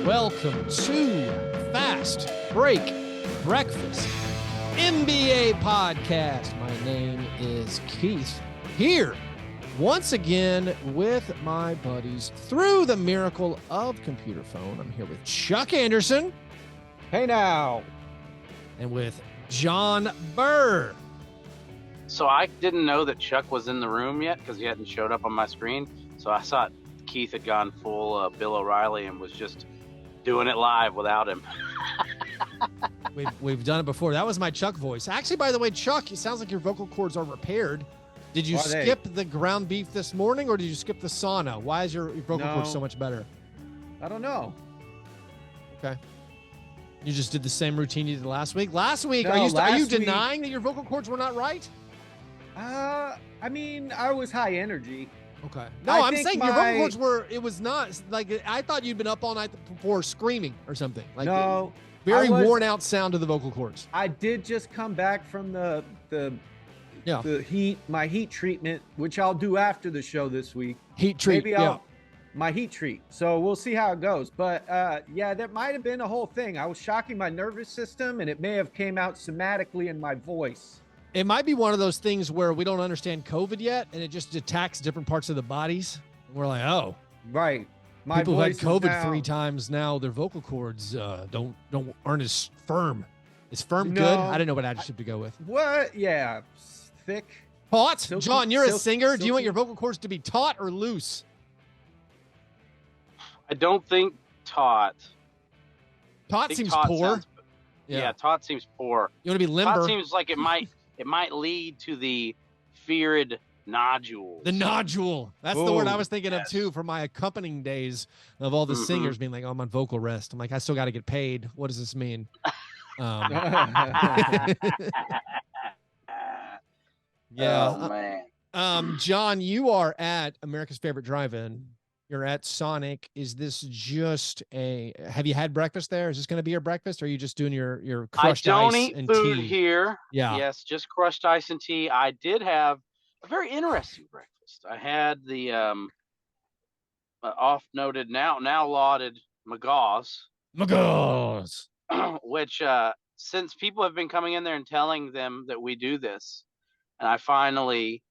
Welcome to Fastbreak Breakfast, NBA podcast. My name is Keith, here once again with my buddies through the miracle of computer phone. I'm here with Chuck Anderson. Hey now. And with John Burr. So I didn't know that Chuck was in the room yet because he hadn't showed up on my screen. So I thought Keith had gone full Bill O'Reilly and was just doing it live without him. We've done it before. That was my Chuck voice. Actually, by the way, Chuck, it sounds like your vocal cords are repaired. Did you skip the ground beef this morning, or did you skip the sauna? Why is your vocal cords so much better? I don't know. Okay. You just did the same routine you did last week? Last week, No, are you denying that your vocal cords were not right? I mean, I was high energy. Okay. No, I'm saying your vocal cords were, it was not, like, I thought you'd been up all night before screaming or something. Like, no. Very worn out sound to the vocal cords. I did just come back from the heat, my heat treatment, which I'll do after the show this week. Heat treat, my heat treat. So we'll see how it goes. But yeah, that might have been a whole thing. I was shocking my nervous system, and it may have came out somatically in my voice. It might be one of those things where we don't understand COVID yet, and it just attacks different parts of the bodies. We're like, oh, right. My people who had voice COVID 3 times now, their vocal cords aren't as firm. Is firm good? I didn't know what adjective to go with. What? Yeah, thick. Taut. Silky, John, you're a singer. silky. Do you want your vocal cords to be taut or loose? I don't think taut. Taut seems poor. Yeah, taut seems poor. You want to be limber. Taut seems like it might lead to the feared nodules. The nodule. That's the word I was thinking of too for my accompanying days of all the singers being like, oh, I'm on vocal rest. I'm like, I still got to get paid. What does this mean? Yeah. Oh, man. John, you are at America's Favorite Drive-In. You're at Sonic. Is this just have you had breakfast there? Is this going to be your breakfast, or are you just doing your crushed ice and tea? I don't eat food here. Yeah. Yes, just crushed ice and tea. I did have a very interesting breakfast. I had the oft-noted, now lauded McGaw's, which since people have been coming in there and telling them that we do this, and I finally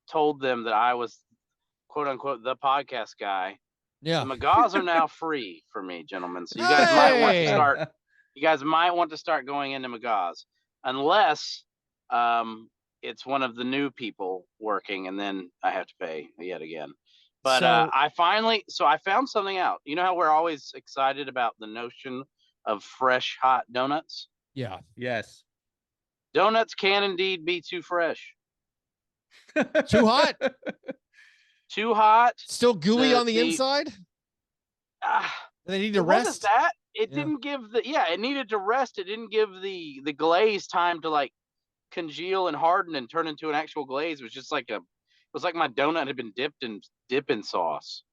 told them that I was, quote unquote, the podcast guy. Yeah. The McGaw's are now free for me, gentlemen. So you guys might want to start. You guys might want to start going into McGaw's, unless it's one of the new people working, and then I have to pay yet again. But I found something out. You know how we're always excited about the notion of fresh, hot donuts? Yeah. Yes. Donuts can indeed be too fresh. Too hot? Too hot. Still gooey on the inside? They need to rest? It didn't give it needed to rest. It didn't give the glaze time to like congeal and harden and turn into an actual glaze. It was just like it was like my donut had been dipped in dipping sauce.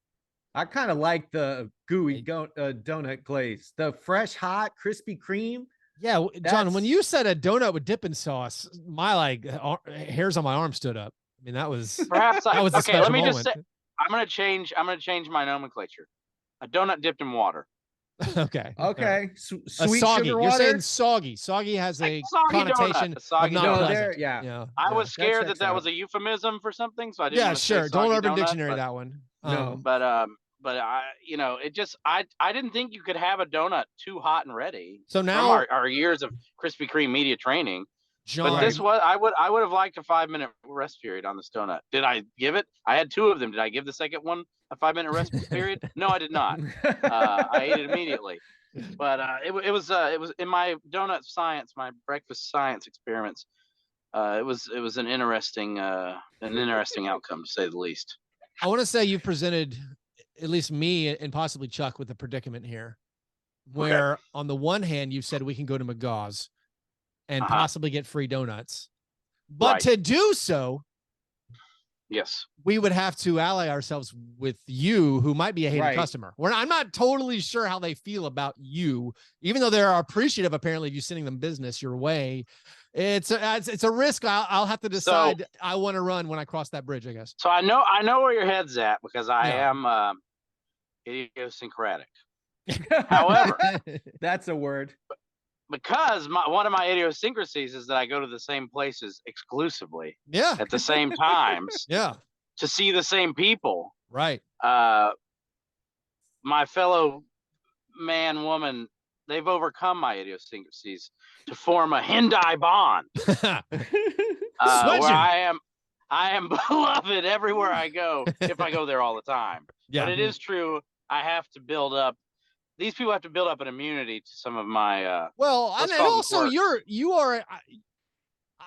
I kind of like the gooey donut glaze. The fresh, hot, Krispy Kreme. Yeah, John, when you said a donut with dipping sauce, my hairs on my arm stood up. I mean, that was perhaps that was okay. Let me just say, I'm gonna change my nomenclature. A donut dipped in water. Okay. Sweet soggy. sugar water. You're saying soggy. Soggy has a connotation of not pleasant. I was scared that was a euphemism for something, so I didn't. Yeah, sure. Don't Urban donut, Dictionary that one. No, but I, it just I didn't think you could have a donut too hot and ready. So now from our years of Krispy Kreme media training. John, but this was I would have liked a 5-minute rest period on this donut. Did I give it? I had 2 of them. Did I give the second one a 5-minute rest period? No, I did not. I ate it immediately. But it was in my donut science, my breakfast science experiments. It was an interesting outcome, to say the least. I want to say you presented at least me and possibly Chuck with a predicament here, where on the one hand you said we can go to McGaw's and possibly get free donuts, but to do so, yes, we would have to ally ourselves with you, who might be a hated customer. I'm not totally sure how they feel about you, even though they're appreciative apparently of you sending them business your way. It's a risk I'll have to decide I want to run when I cross that bridge, I guess. So I know where your head's at, because I am idiosyncratic. However, that's a word. because one of my idiosyncrasies is that I go to the same places exclusively Yeah. at the same times Yeah. to see the same people. Right. My fellow man, woman, they've overcome my idiosyncrasies to form a Hyundai bond. Where I am beloved everywhere I go if I go there all the time. Yeah. But it is true. I have to build up. These people have to build up an immunity to some of my. Well, and also quirks. you are.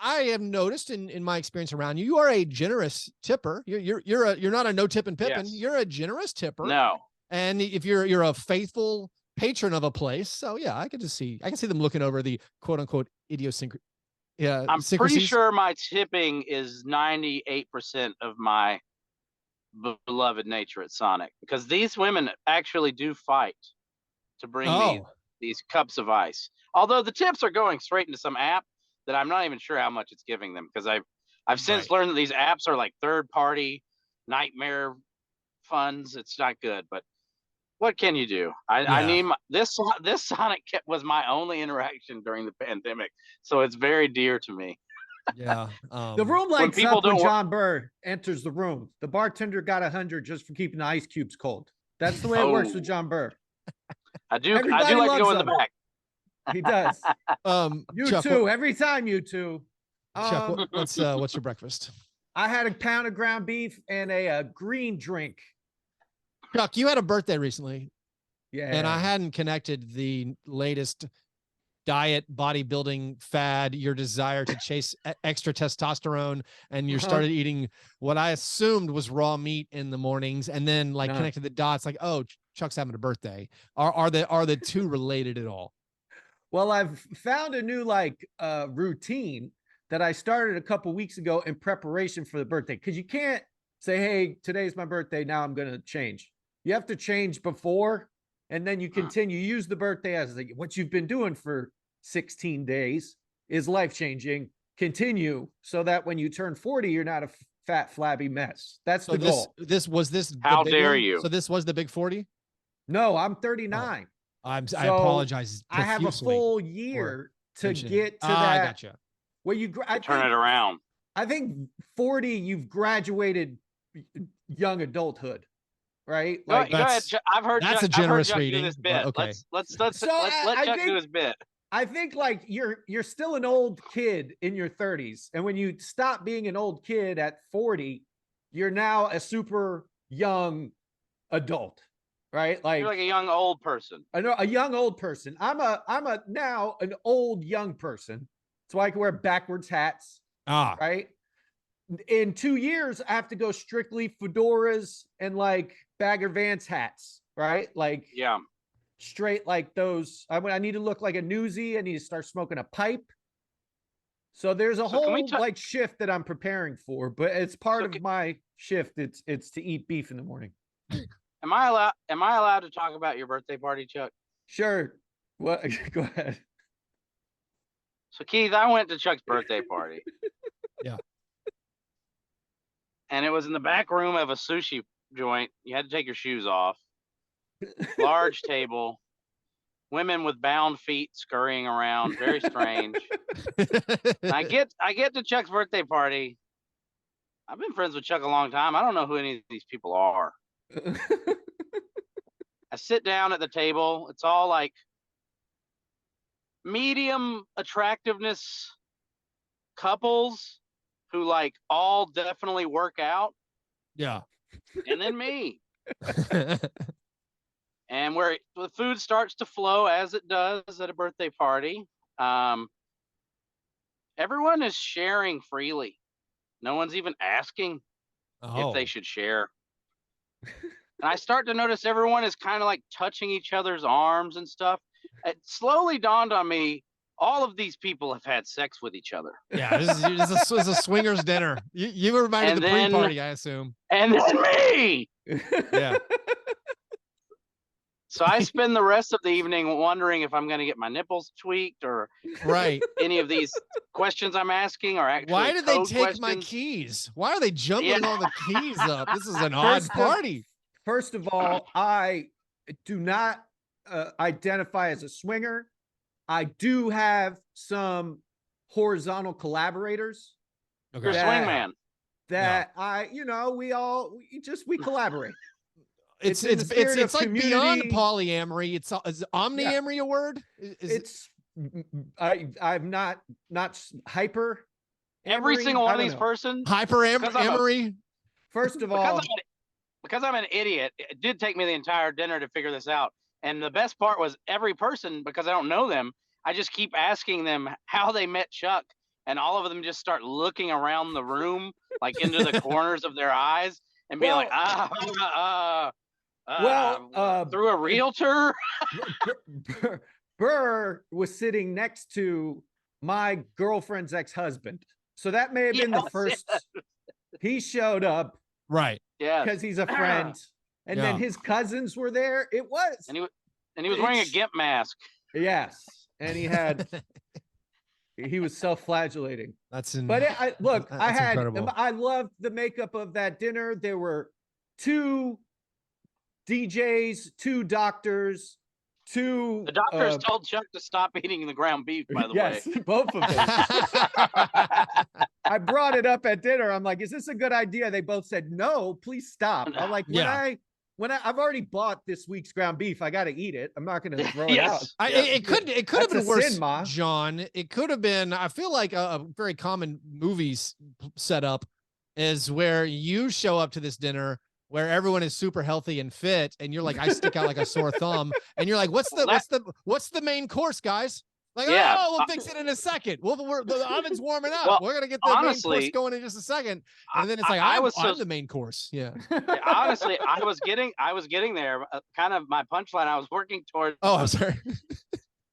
I have noticed in my experience around you, you are a generous tipper. You're not a no tipping pippin. Yes. You're a generous tipper. No. And if you're a faithful patron of a place, so yeah, I can see them looking over the quote unquote idiosyncrasy. Yeah, I'm pretty sure my tipping is 98% of my beloved nature at Sonic, because these women actually do fight to bring me these cups of ice. Although the tips are going straight into some app that I'm not even sure how much it's giving them, because I've since learned that these apps are like third-party nightmare funds. It's not good, but what can you do? I need this Sonic was my only interaction during the pandemic, so it's very dear to me. Yeah. The room lights up when John Burr enters the room. The bartender got 100 just for keeping the ice cubes cold. That's the way it works with John Burr. I do like to go in the back. He does. You Chuck, too. Every time you two. Chuck, what's your breakfast? I had a pound of ground beef and a green drink. Chuck, you had a birthday recently. Yeah. And I hadn't connected the latest diet bodybuilding fad, your desire to chase extra testosterone, and you started eating what I assumed was raw meat in the mornings, and then connected the dots like, oh, Chuck's having a birthday. Are the two related at all? Well, I've found a new routine that I started a couple weeks ago in preparation for the birthday, because you can't say, hey, today's my birthday, now I'm going to change. You have to change before, and then you continue. Use the birthday as what you've been doing for 16 days is life-changing. Continue so that when you turn 40, you're not a fat, flabby mess. That's the goal. How dare you? So this was the big 40? No, I'm 39. I apologize. I have a full year to get to that. I gotcha. Where you turn it around. I think 40, you've graduated young adulthood, right? Go ahead. I've heard that's a generous reading. Do this bit. Okay. Let's let Chuck do his bit. I think you're still an old kid in your 30s, and when you stop being an old kid at 40, you're now a super young adult, right? You're like a young old person. I know, a young old person. I'm now an old young person. So I can wear backwards hats. Right. In 2 years, I have to go strictly fedoras and Bagger Vance hats. Right. Straight like those. I need to look like a newsie. I need to start smoking a pipe. So there's a whole shift that I'm preparing for, but it's part of my shift. It's to eat beef in the morning. Am I allowed to talk about your birthday party, Chuck? Sure. What? Go ahead. So Keith, I went to Chuck's birthday party. Yeah. And it was in the back room of a sushi joint. You had to take your shoes off. Large table. Women with bound feet scurrying around. Very strange. And I get to Chuck's birthday party. I've been friends with Chuck a long time. I don't know who any of these people are. I sit down at the table. It's all medium attractiveness couples who all definitely work out. Yeah. And then me. And where the food starts to flow as it does at a birthday party. Everyone is sharing freely. No one's even asking if they should share. And I start to notice everyone is kind of touching each other's arms and stuff. It slowly dawned on me, all of these people have had sex with each other. Yeah, this is a swingers dinner. You were reminded of the pre-party, I assume. And then me! Yeah. So I spend the rest of the evening wondering if I'm going to get my nipples tweaked or any of these questions I'm asking are actually Why did they take my keys? Why are they jumping all the keys up? This is an odd party. First of all, I do not identify as a swinger. I do have some horizontal collaborators. You're a swingman. That we collaborate. It's like beyond polyamory. Is omniamory a word? I'm not hyper. Every single one of these persons. Hyper-amory. First of all, because I'm an idiot, it did take me the entire dinner to figure this out. And the best part was every person, because I don't know them, I just keep asking them how they met Chuck. And all of them just start looking around the room, like into the corners of their eyes and being through a realtor. Burr was sitting next to my girlfriend's ex-husband. So that may have been the first. He showed up. Right. Yeah. Because he's a friend. And then his cousins were there. It was. And he was wearing a gimp mask. Yes. And he was self-flagellating. I loved the makeup of that dinner. There were 2 DJs, 2 doctors, 2. The doctors told Chuck to stop eating the ground beef, by the way. Yes, both of them. I brought it up at dinner. I'm like, is this a good idea? They both said, no, please stop. I'm like, when I've already bought this week's ground beef, I got to eat it. I'm not going to throw it out. It could have been worse, John. It could have been, I feel like a very common movies setup is where you show up to this dinner where everyone is super healthy and fit, and you're like, I stick out like a sore thumb, and you're like, what's the main course, guys? Like, we'll fix it in a second. The oven's warming up. Well, we're gonna get the main course going in just a second, and then it's like, I'm the main course. Yeah. Honestly, I was getting there. Kind of my punchline. I was working towards. Oh, I'm sorry.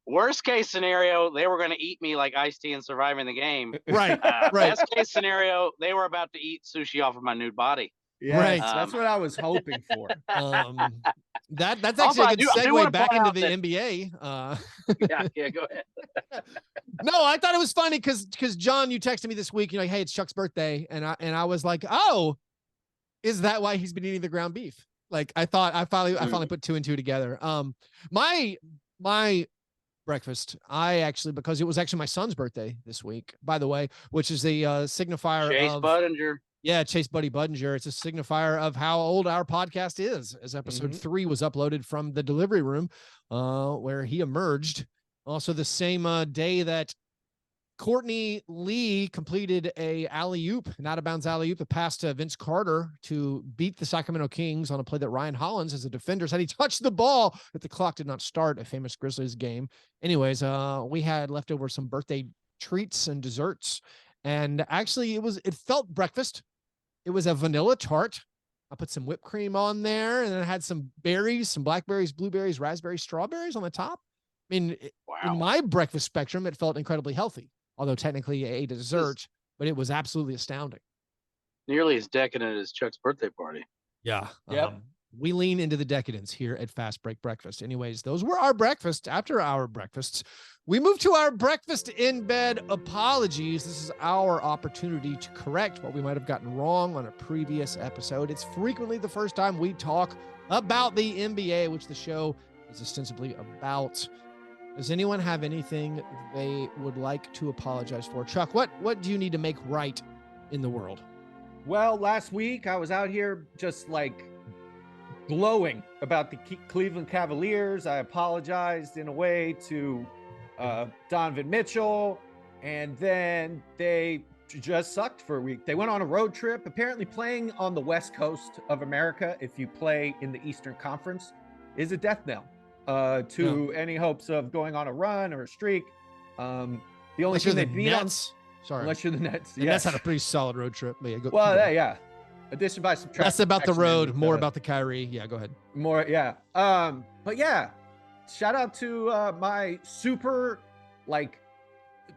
Worst case scenario, they were going to eat me like Ice-T and Surviving the Game. Right. Best case scenario, they were about to eat sushi off of my nude body. Yeah, right. That's what I was hoping for. That's actually a good segue back into the NBA. Yeah, go ahead. No, I thought it was funny because John, you texted me this week. You're like, hey, it's Chuck's birthday, and I was like, oh, is that why he's been eating the ground beef? Like I finally put 2 and 2 together. My breakfast, because it was actually my son's birthday this week, by the way, which is the signifier Chase Budinger. Yeah, Chase Buddy Budinger. It's a signifier of how old our podcast is, as episode 3 was uploaded from the delivery room, where he emerged. Also, the same day that Courtney Lee completed an out-of-bounds alley-oop, a pass to Vince Carter to beat the Sacramento Kings on a play that Ryan Hollins, as a defender, said he touched the ball, but the clock did not start, a famous Grizzlies game. Anyways, we had left over some birthday treats and desserts, and actually it felt breakfast. It was a vanilla tart. I put some whipped cream on there, and then I had some berries, some blackberries, blueberries, raspberries, strawberries on the top. I mean, in my breakfast spectrum, it felt incredibly healthy, although technically a dessert, but it was absolutely astounding. Nearly as decadent as Chuck's birthday party. Yeah. Yep. We lean into the decadence here at Fastbreak Breakfast. Anyways, those were our breakfasts. After our breakfasts, we move to our breakfast in bed apologies. This is our opportunity to correct what we might have gotten wrong on a previous episode. It's frequently the first time we talk about the NBA, which the show is ostensibly about. Does anyone have anything they would like to apologize for? Chuck, what do you need to make right in the world? Well, last week I was out here just like glowing about the Cleveland Cavaliers. I apologized in a way to Donovan Mitchell, and then they just sucked for a week. They went on a road trip, apparently playing on the West Coast of America. If you play in the Eastern Conference, is a death knell to any hopes of going on a run or a streak. The only thing they beat on, unless you're the Nets. The Nets had a pretty solid road trip. Yeah, addition by subtraction. That's about the road, more about the Kyrie. Yeah, go ahead. More, yeah. But yeah, shout out to my super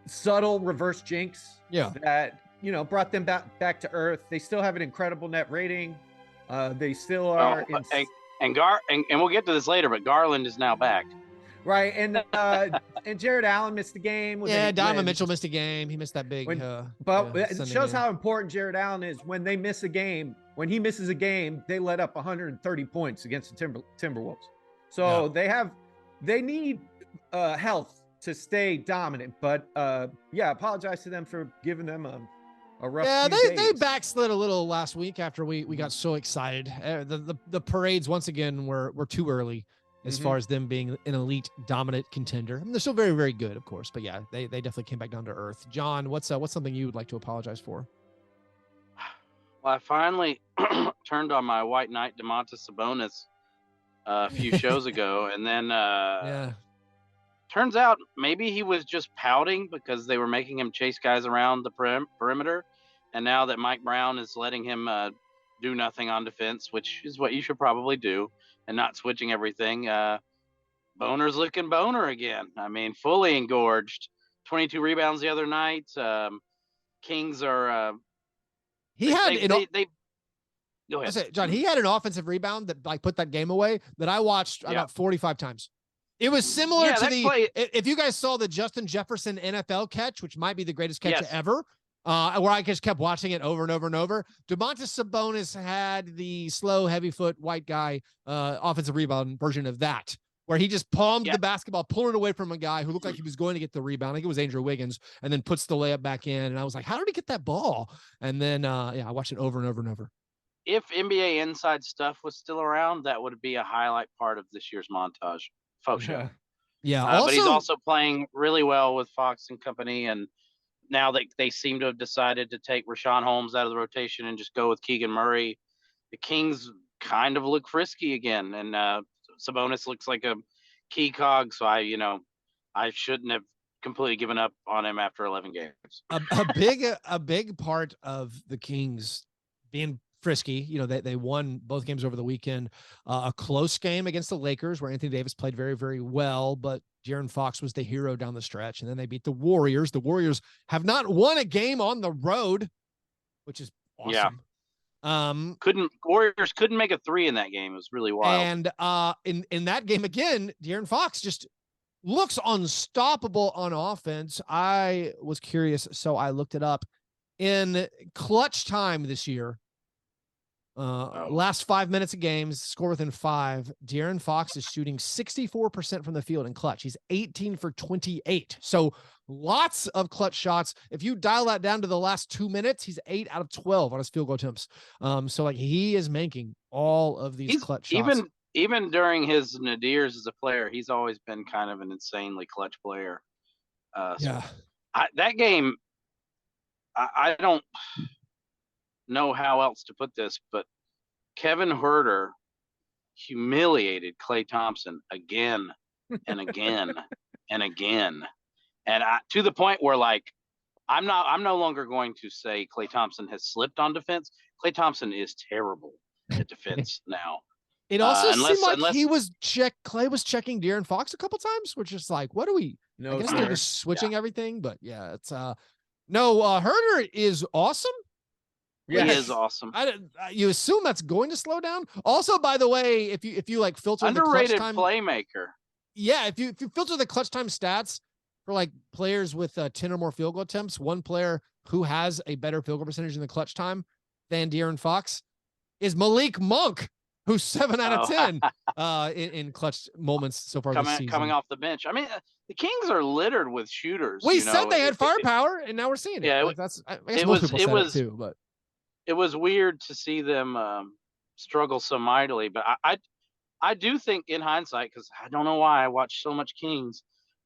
subtle reverse jinx. Yeah. That brought them back to earth. They still have an incredible net rating. They still are. And we'll get to this later, but Garland is now back. Right, and Jared Allen missed the game. Donovan Mitchell missed a game. He missed that big. It shows how important Jared Allen is. When they miss a game, when he misses a game, they let up 130 points against the Timberwolves. So they have they need health to stay dominant. But yeah, apologize to them for giving them a rough. Yeah, few they days. backslid a little last week after we got so excited. The parades once again were too early as far as them being an elite dominant contender. I mean, they're still very, very good, of course, but yeah, they definitely came back down to earth. John, what's something you would like to apologize for? Well, I finally turned on my White Knight Domantas Sabonis a few shows ago, and then turns out maybe he was just pouting because they were making him chase guys around the perimeter, and now that Mike Brown is letting him do nothing on defense, which is what you should probably do, and not switching everything, Boner's looking boner again. I mean, fully engorged. 22 rebounds the other night. Kings are... He had Go ahead, John. He had an offensive rebound that like put that game away that I watched about 45 times. It was similar to if you guys saw the Justin Jefferson NFL catch, which might be the greatest catch ever, where I just kept watching it over and over and over. Domantas Sabonis had the slow, heavy foot white guy offensive rebound version of that, where he just palmed the basketball, pulling it away from a guy who looked like he was going to get the rebound. I think it was Andrew Wiggins, and then puts the layup back in. And I was like, how did he get that ball? And then, I watched it over and over and over. If NBA Inside Stuff was still around, that would be a highlight part of this year's montage show. Yeah. But he's also playing really well with Fox and company. And now they seem to have decided to take Rashawn Holmes out of the rotation and just go with Keegan Murray. The Kings kind of look frisky again. And Sabonis looks like a key cog. So I shouldn't have completely given up on him after 11 games. A big part of the Kings being frisky, they won both games over the weekend. A close game against the Lakers where Anthony Davis played very, very well, but De'Aaron Fox was the hero down the stretch. And then they beat the Warriors. The Warriors have not won a game on the road, which is awesome. Warriors couldn't make a three in that game. It was really wild. And in that game again, De'Aaron Fox just looks unstoppable on offense. I was curious, so I looked it up. In clutch time this year, last 5 minutes of games, score within 5. De'Aaron Fox is shooting 64% from the field in clutch. He's 18 for 28. So lots of clutch shots. If you dial that down to the last 2 minutes, he's 8 out of 12 on his field goal attempts. So like he is making all of these clutch shots. Even during his nadirs as a player, he's always been kind of an insanely clutch player. That game, I don't know how else to put this, but Kevin Huerter humiliated Klay Thompson again and again and again, and to the point where I'm no longer going to say Klay Thompson has slipped on defense. Klay Thompson is terrible at defense now. It also seemed like Klay was checking De'Aaron Fox a couple times, which is like, what do we? I guess they're just switching everything, but yeah, it's Huerter is awesome. Yeah, he is awesome. You assume that's going to slow down. Also, by the way, if you like filter underrated the clutch time, playmaker. Yeah, if you filter the clutch time stats for like players with 10 or more field goal attempts, one player who has a better field goal percentage in the clutch time than De'Aaron Fox is Malik Monk, who's 7 out of 10 in clutch moments so far this season. Coming off the bench. I mean, the Kings are littered with shooters. We said they had firepower, and now we're seeing it. Yeah, I guess most people said it too, but it was weird to see them struggle so mightily. But I do think in hindsight, because I don't know why I watched so much Kings,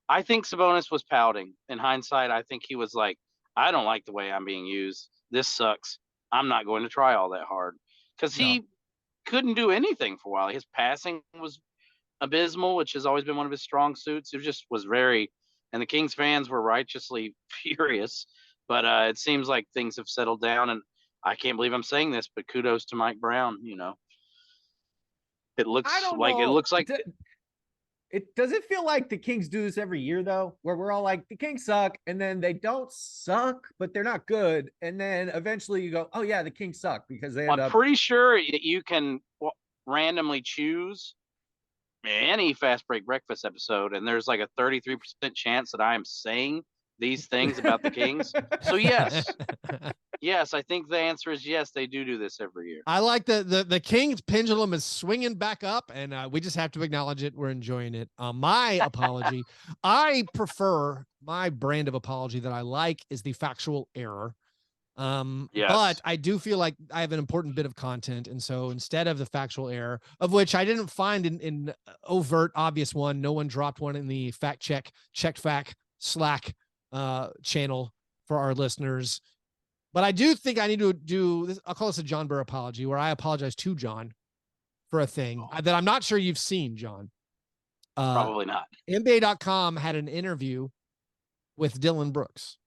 I think Sabonis was pouting. In hindsight, I think he was like, I don't like the way I'm being used. This sucks. I'm not going to try all that hard. Because he couldn't do anything for a while. His passing was abysmal, which has always been one of his strong suits. It just was and the Kings fans were righteously furious. But it seems like things have settled down, and I can't believe I'm saying this, but kudos to Mike Brown. It looks like does it feel like the Kings do this every year though, where we're all like the Kings suck, and then they don't suck, but they're not good, and then eventually you go, oh yeah, the Kings suck because they I'm pretty sure you can randomly choose any Fast Break Breakfast episode, and there's like a 33% chance that I am saying these things about the Kings. So yes, Yes, I think the answer is yes. They do this every year. I like the King's pendulum is swinging back up, and we just have to acknowledge it. We're enjoying it. My apology. I prefer my brand of apology that I like is the factual error. Yes. But I do feel like I have an important bit of content. And so instead of the factual error, of which I didn't find in overt, obvious one, no one dropped one in the checked fact Slack channel for our listeners. But I do think I need to do this. I'll call this a John Burr apology, where I apologize to John for a thing that I'm not sure you've seen, John. Probably not. NBA.com had an interview with Dylan Brooks.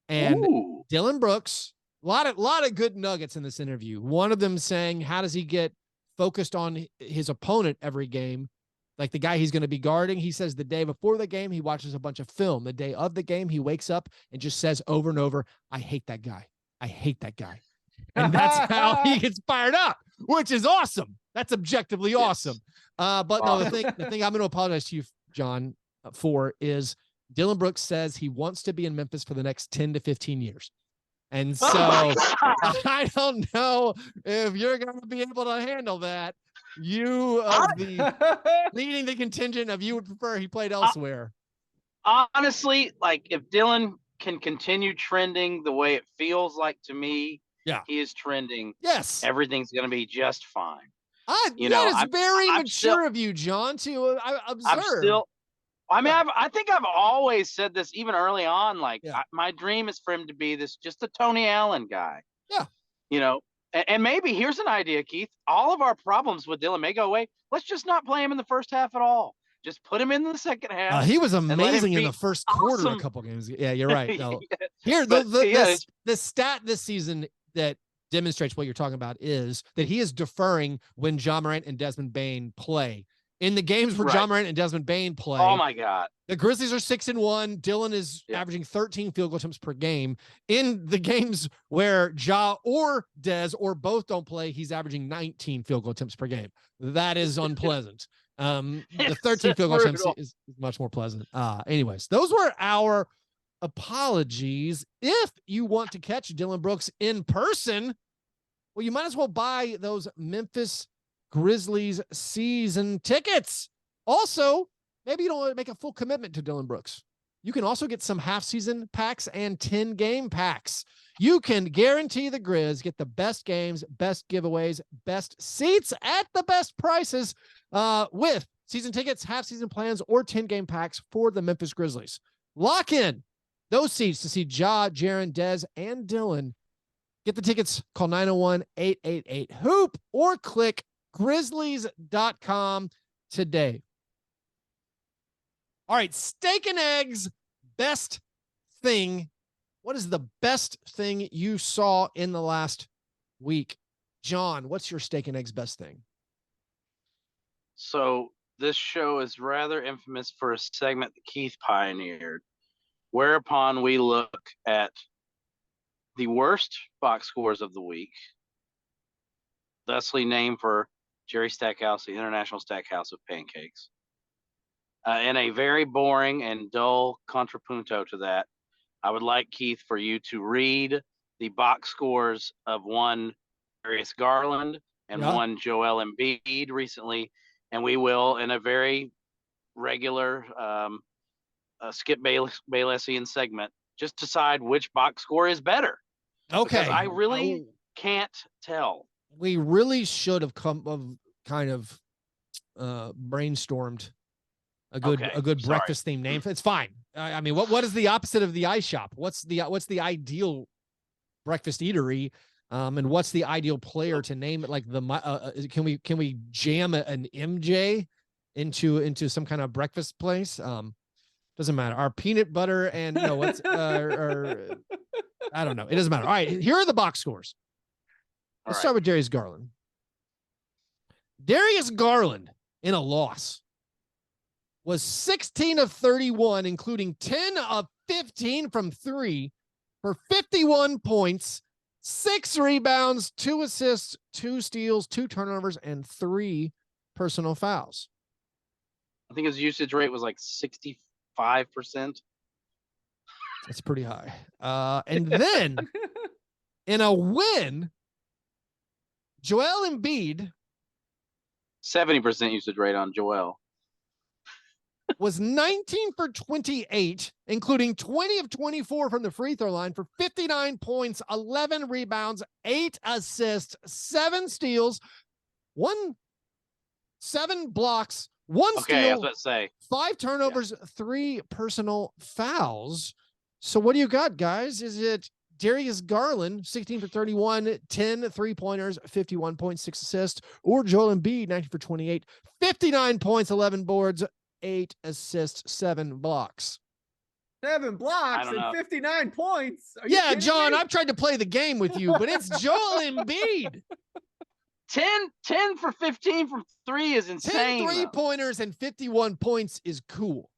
And Dylan Brooks, a lot of good nuggets in this interview. One of them saying, how does he get focused on his opponent every game? Like the guy he's going to be guarding. He says the day before the game, he watches a bunch of film. The day of the game, he wakes up and just says over and over, I hate that guy. I hate that guy. And that's how he gets fired up, which is awesome. That's objectively awesome. But no, the thing I'm going to apologize to you, John, for is Dylan Brooks says he wants to be in Memphis for the next 10 to 15 years. And so I don't know if you're going to be able to handle that. You of the leading the contingent of you would prefer he played elsewhere. Honestly, like if Dylan can continue trending the way it feels like to me, he is trending. Yes. Everything's going to be just fine. That is very mature of you, John, to observe. I think I've always said this even early on. Like my dream is for him to be just a Tony Allen guy. Yeah. And maybe here's an idea, Keith. All of our problems with Dylan may go away. Let's just not play him in the first half at all. Just put him in the second half. He was amazing in the first quarter a couple games. Yeah, you're right. No. Here, the stat this season that demonstrates what you're talking about is that he is deferring when Ja Morant and Desmond Bane play. In the games where Ja Morant and Desmond Bane play, oh my God, the Grizzlies are 6-1. Dylan is averaging 13 field goal attempts per game. In the games where Ja or Des or both don't play, he's averaging 19 field goal attempts per game. That is unpleasant. The 13 field goal attempts is much more pleasant. Anyways, those were our apologies. If you want to catch Dylan Brooks in person, well, you might as well buy those Memphis Grizzlies season tickets. Also, maybe you don't want to make a full commitment to Dylan Brooks. You can also get some half season packs and 10 game packs. You can guarantee the Grizz get the best games, best giveaways, best seats at the best prices with season tickets, half season plans, or 10 game packs for the Memphis Grizzlies. Lock in those seats to see Ja, Jaren, Dez, and Dylan. Get the tickets, call 901-888-HOOP or click Grizzlies.com today. All right, steak and eggs, best thing. What is the best thing you saw in the last week? John, what's your steak and eggs best thing? So this show is rather infamous for a segment that Keith pioneered, whereupon we look at the worst box scores of the week, thusly named for Jerry Stackhouse, the International Stackhouse of Pancakes. In a very boring and dull contrapunto to that, I would like, Keith, for you to read the box scores of one Darius Garland and one Joel Embiid recently, and we will, in a very regular Skip Baylessian segment, just decide which box score is better. Okay. Because I really can't tell. We really should have brainstormed a good breakfast themed name. It's fine. I mean, what is the opposite of the ice shop? What's the ideal breakfast eatery? And what's the ideal player to name it? Like can we jam an MJ into some kind of breakfast place? Doesn't matter. Our peanut butter and I don't know. It doesn't matter. All right, here are the box scores. Let's start with Darius Garland. Darius Garland in a loss was 16 of 31, including 10 of 15 from 3 for 51 points, 6 rebounds, 2 assists, 2 steals, 2 turnovers, and 3 personal fouls. I think his usage rate was like 65%. That's pretty high. And then In a win, Joel Embiid 70% usage rate on Joel. was 19 for 28, including 20 of 24 from the free throw line for 59 points, 11 rebounds, 8 assists, 7 steals, 7 blocks, 1 Okay, I was steal, about to say 5 turnovers, 3 personal fouls. So what do you got, guys? Is it Darius Garland, 16 for 31, 10 3-pointers, 51.6 assists, or Joel Embiid, 19 for 28, 59 points, 11 boards, 8 assists, 7 blocks? 7 blocks and 59 points. Yeah, John, I've tried to play the game with you, but it's Joel Embiid. 10 for 15 from 3 is insane. 10 3-pointers and 51 points is cool.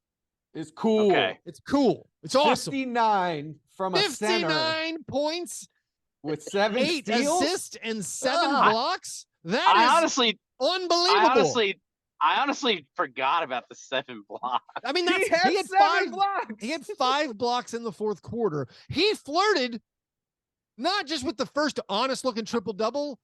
It's cool. Okay. It's cool. It's awesome. 59 from a 59 center points with 7 8 steals? assists and 7 blocks. That is honestly unbelievable. I honestly forgot about the 7 blocks. I mean, he had 7 blocks. He had 5 blocks in the fourth quarter. He flirted not just with the first honest looking triple double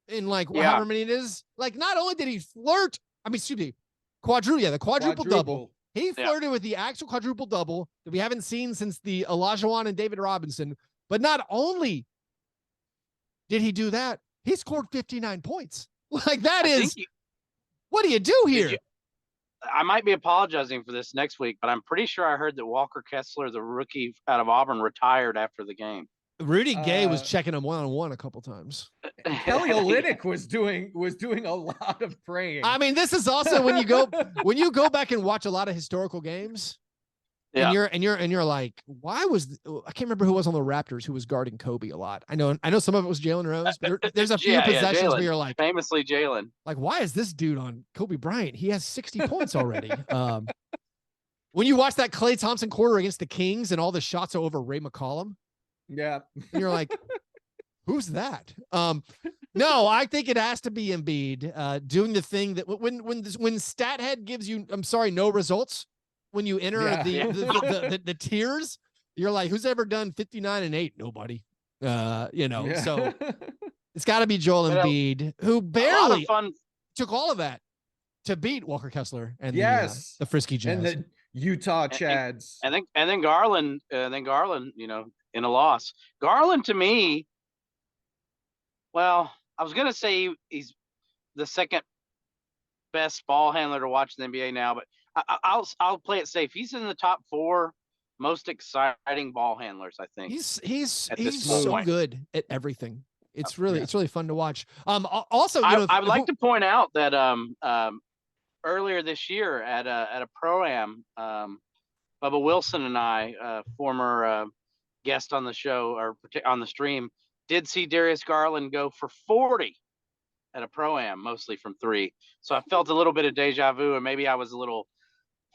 in however many it is. Like, not only did he flirt, the quadruple double. He flirted with the actual quadruple double that we haven't seen since the Olajuwon and David Robinson. But not only did he do that, he scored 59 points. Like, that is, what do you do here? I might be apologizing for this next week, but I'm pretty sure I heard that Walker Kessler, the rookie out of Auburn, retired after the game. Rudy Gay was checking him one-on-one a couple times. Kelly Olynyk was doing a lot of praying. I mean, this is also when you go back and watch a lot of historical games, and you're like, why was I can't remember who was on the Raptors who was guarding Kobe a lot. I know some of it was Jalen Rose, but there's a few possessions where you're like, famously Jalen. Like, why is this dude on Kobe Bryant? He has 60 points already. When you watch that Klay Thompson quarter against the Kings and all the shots are over Ray McCollum. Yeah. And you're like, who's that? No, I think it has to be Embiid doing the thing that when StatHead gives you, no results when you enter the tiers, you're like, who's ever done 59 and 8? Nobody. So it's got to be Joel Embiid, who barely took all of that to beat Walker Kessler and the Frisky Jazz and the Utah Chads. And then Garland, in a loss. Garland, to me, well, I was gonna say he's the second best ball handler to watch in the NBA now, but I'll play it safe. He's in the top 4 most exciting ball handlers, I think. He's so good at everything. It's really fun to watch. Also, I'd like to point out that earlier this year at a pro-am, Bubba Wilson and I, former guest on the show or on the stream, did see Darius Garland go for 40 at a pro-am, mostly from 3. So I felt a little bit of deja vu, and maybe I was a little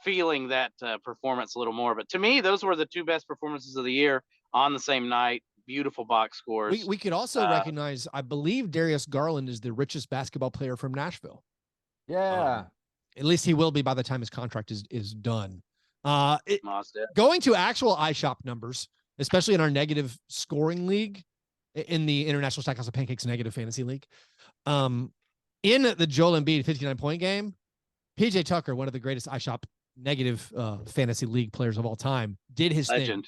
feeling that performance a little more. But to me, those were the 2 best performances of the year on the same night. Beautiful box scores. We could also recognize, I believe Darius Garland is the richest basketball player from Nashville. Yeah. At least he will be by the time his contract is done. Going to actual iShop numbers, especially in our negative scoring league, in the International Stackhouse of Pancakes negative fantasy league. In the Joel Embiid 59-point game, PJ Tucker, one of the greatest iShop negative fantasy league players of all time, did his thing.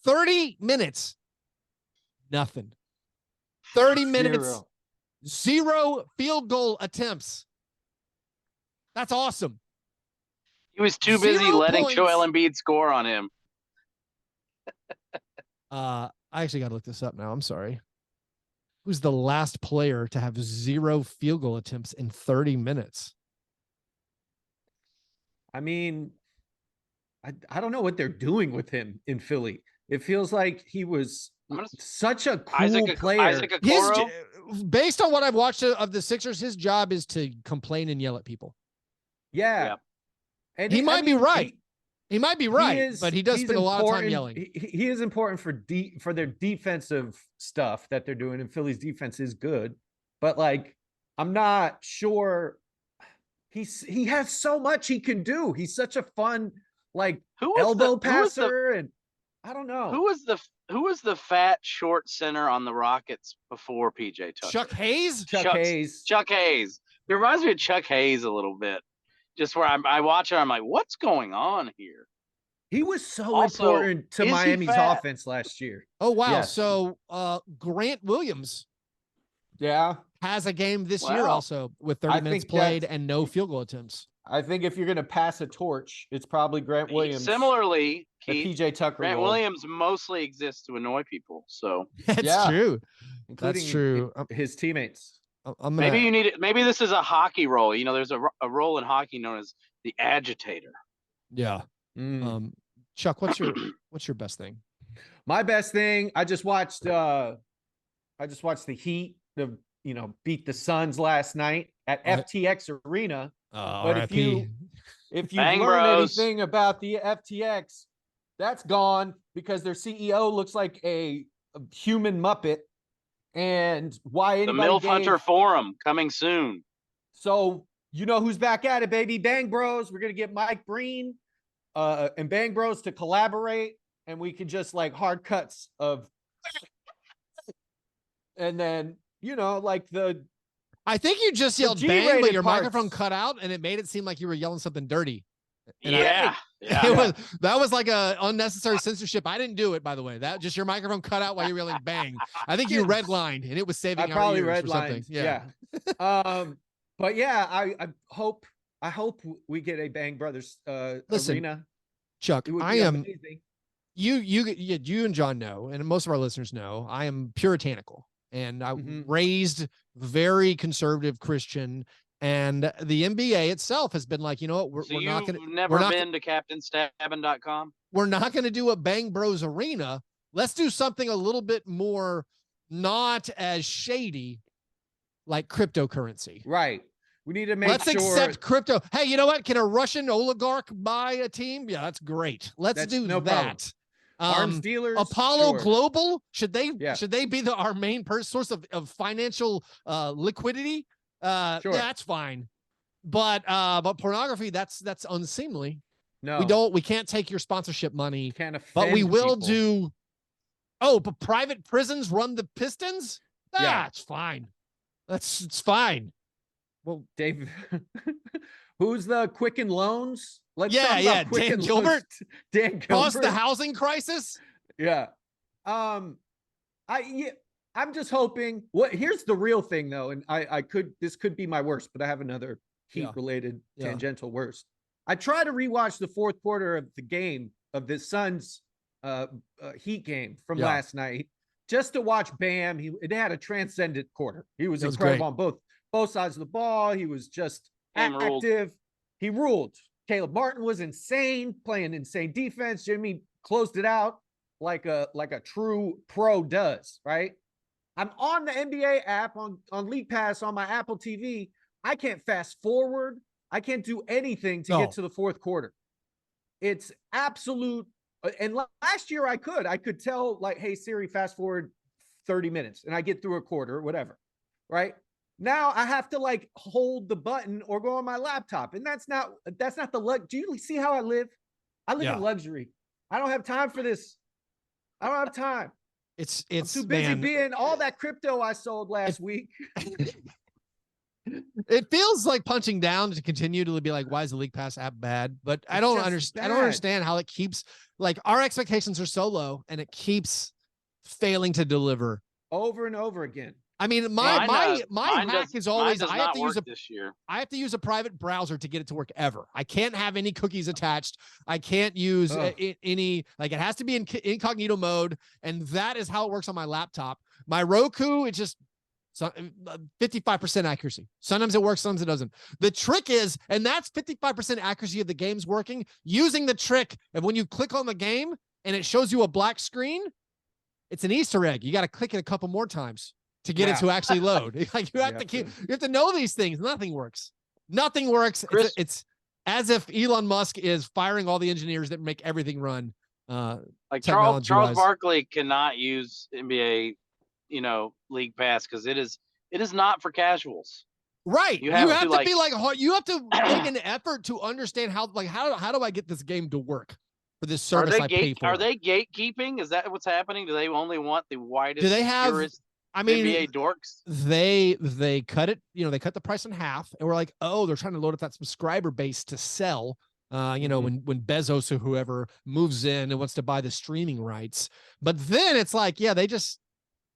30 minutes, nothing. 30 minutes, 0 field goal attempts. That's awesome. He was too busy letting Joel Embiid score on him. I actually got to look this up now. I'm sorry. Who's the last player to have 0 field goal attempts in 30 minutes? I mean, I don't know what they're doing with him in Philly. It feels like he was such a cool player. Based on what I've watched of the Sixers, his job is to complain and yell at people. Yeah. And he might be right. He might be right, but he does spend a lot of time yelling. He is important for their defensive stuff that they're doing, and Philly's defense is good. But I'm not sure he has so much he can do. He's such a fun elbow passer, and I don't know. Who who was the fat short center on the Rockets before PJ Tucker? Chuck Hayes? Chuck Hayes. Chuck Hayes. It reminds me of Chuck Hayes a little bit. Just where I watch it, I'm like, what's going on here? He was so important to Miami's offense last year. Oh, wow. Yes. So Grant Williams has a game this year also with 30 minutes played and no field goal attempts. I think if you're going to pass a torch, it's probably Grant Williams. Similarly, Keith, PJ Tucker. Grant Williams mostly exists to annoy people. So that's true. Including that's true. His teammates. Maybe this is a hockey role. You know, there's a role in hockey known as the agitator. Yeah. Chuck, what's your best thing? My best thing, I just watched the Heat beat the Suns last night at FTX Arena. But if you learned anything about the FTX, that's gone because their CEO looks like a human Muppet. And why anybody the MILF Hunter Forum coming soon. So you know who's back at it, baby? Bang Bros. We're gonna get Mike Breen and Bang Bros to collaborate, and we can just like hard cuts of, and then I think you just yelled bang, but your microphone cut out, and it made it seem like you were yelling something dirty. And that was like a unnecessary censorship. I didn't do it, by the way. That just your microphone cut out while you were yelling bang. I think you redlined, and it was saving our ears or something. Yeah. But yeah, I hope we get a Bang Brothers arena. Chuck, I am amazing. You and John know, and most of our listeners know, I am puritanical, and I raised very conservative Christian. And the NBA itself has been like, you know what, we're not going to. You've never been to CaptainStabbin.com? We're not going to do a Bang Bros arena. Let's do something a little bit more not as shady, like cryptocurrency. Right. We need to make Let's accept crypto. Hey, you know what? Can a Russian oligarch buy a team? Yeah, that's great. Let's do that. Arms dealers. Apollo Global. Should they be our main source of financial liquidity? Yeah, that's fine. But pornography, that's unseemly. No, we can't take your sponsorship money. Can't offend but we will people. but private prisons run the Pistons? It's fine. It's fine. Well, Dave, who's the Quicken Loans? Dan Gilbert. Dan Gilbert. Caused the housing crisis? Yeah. I'm just hoping. Here's the real thing, though, and this could be my worst, but I have another Heat-related tangential worst. I try to rewatch the fourth quarter of the game of the Suns Heat game from last night, just to watch Bam. It had a transcendent quarter. He was incredible on both sides of the ball. He was just active. He ruled. Caleb Martin was insane, playing insane defense. Jimmy closed it out like a true pro does, right? I'm on the NBA app on League Pass on my Apple TV. I can't fast forward. I can't do anything to get to the fourth quarter. It's absolute. And last year I could tell, like, hey, Siri, fast forward 30 minutes and I get through a quarter or whatever. Right now I have to like hold the button or go on my laptop. And that's not the luck. Do you see how I live? I live in luxury. I don't have time for this. I don't have time. It's I'm too busy being all that crypto I sold last week. It feels like punching down to continue to be like, why is the League Pass app bad? But I don't understand how it keeps, like, our expectations are so low and it keeps failing to deliver over and over again. I mean, my hack is always I have to use a private browser to get it to work ever. I can't have any cookies attached. I can't use any, like, it has to be in incognito mode, and that is how it works on my laptop. My Roku, it's just 55% accuracy. Sometimes it works, sometimes it doesn't. The trick is, and that's 55% accuracy of the game's working, using the trick of when you click on the game and it shows you a black screen, it's an Easter egg. You got to click it a couple more times to get it to actually load. Like, you have to know these things. Nothing works. It's as if Elon Musk is firing all the engineers that make everything run. Like Charles Barkley cannot use NBA, League Pass because it is not for casuals. Right. You have to be like, you have to make an effort to understand how do I get this game to work? for this service I pay for. Are they gatekeeping? Is that what's happening? Do they only want the widest, do they have, purest I mean, NBA dorks? They cut it, they cut the price in half, and we're like, oh, they're trying to load up that subscriber base to sell. When Bezos or whoever moves in and wants to buy the streaming rights. But then it's like, yeah, do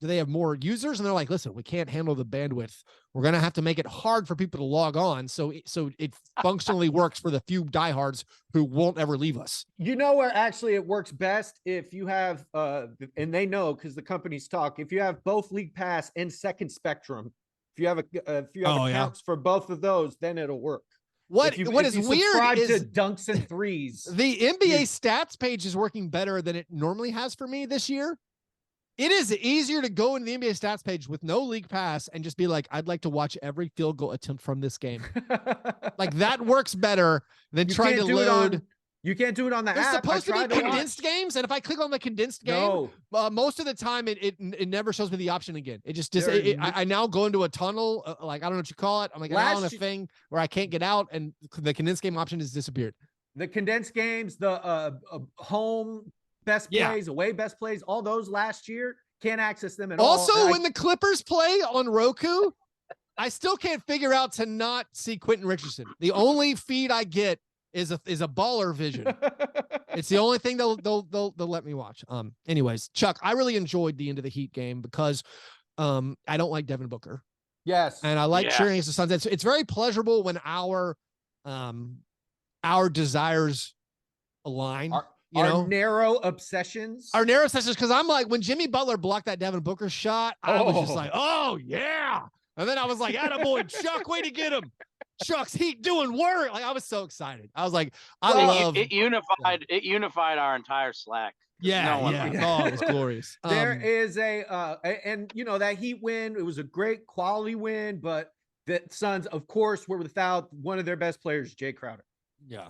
they have more users? And they're like, listen, we can't handle the bandwidth. We're going to have to make it hard for people to log on. So it functionally works for the few diehards who won't ever leave us. You know where actually it works best? If you have, and they know because the companies talk, if you have both League Pass and Second Spectrum, if you have accounts for both of those, then it'll work. What is weird is to dunks and threes. The NBA stats page is working better than it normally has for me this year. It is easier to go into the NBA stats page with no league pass and just be like, I'd like to watch every field goal attempt from this game. Like that works better than trying to load. You can't do it on the There's app. supposed to be condensed games, and if I click on the condensed game, most of the time it never shows me the option again. It just I now go into a tunnel, like I don't know what you call it. I'm like on a thing where I can't get out, and the condensed game option has disappeared. The condensed games, the home best plays, away best plays, all those last year, can't access them at all. Also, when the Clippers play on Roku, I still can't figure out to not see Quentin Richardson. The only feed I get is a baller vision. It's the only thing they'll let me watch. Anyways, Chuck, I really enjoyed the end of the Heat game because I don't like Devin Booker. Yes. And I like cheering against the Suns. It's very pleasurable when our desires align. Our narrow obsessions. Because I'm like, when Jimmy Butler blocked that Devin Booker shot, I was just like, oh yeah. And then I was like, attaboy, Chuck, way to get him. Chuck's Heat doing work. Like I was so excited. I was like, it unified our entire Slack. Yeah. Oh, it was glorious. There is that Heat win. It was a great quality win, but the Suns, of course, were without one of their best players, Jay Crowder. Yeah,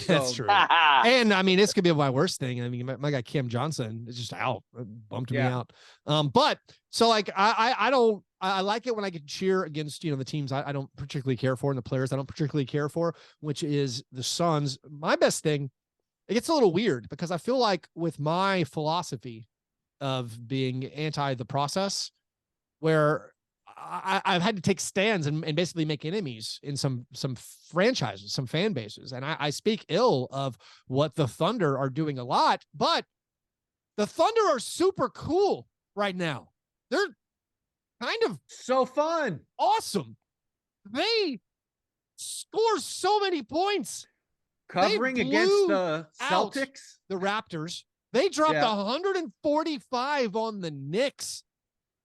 that's true. And I mean, this could be my worst thing. I mean, my guy Cam Johnson is just out, bumped me out. But so like, I like it when I can cheer against, the teams I don't particularly care for and the players I don't particularly care for, which is the Suns. My best thing, it gets a little weird because I feel like with my philosophy of being anti the process, where I've had to take stands and basically make enemies in some franchises, some fan bases. And I speak ill of what the Thunder are doing a lot, but the Thunder are super cool right now. They're kind of so fun. Awesome. They score so many points. Covering against the Celtics. The Raptors. They dropped 145 on the Knicks.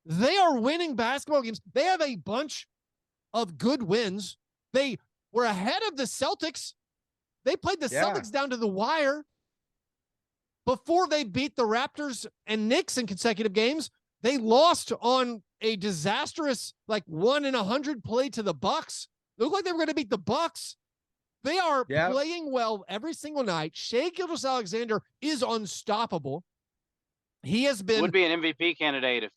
They are winning basketball games. They have a bunch of good wins. They were ahead of the Celtics. They played the Celtics down to the wire. Before they beat the Raptors and Knicks in consecutive games, they lost on a disastrous, 1 in 100 play to the Bucks. It looked like they were going to beat the Bucks. They are playing well every single night. Shai Gilgeous-Alexander is unstoppable. He has been would be an MVP candidate if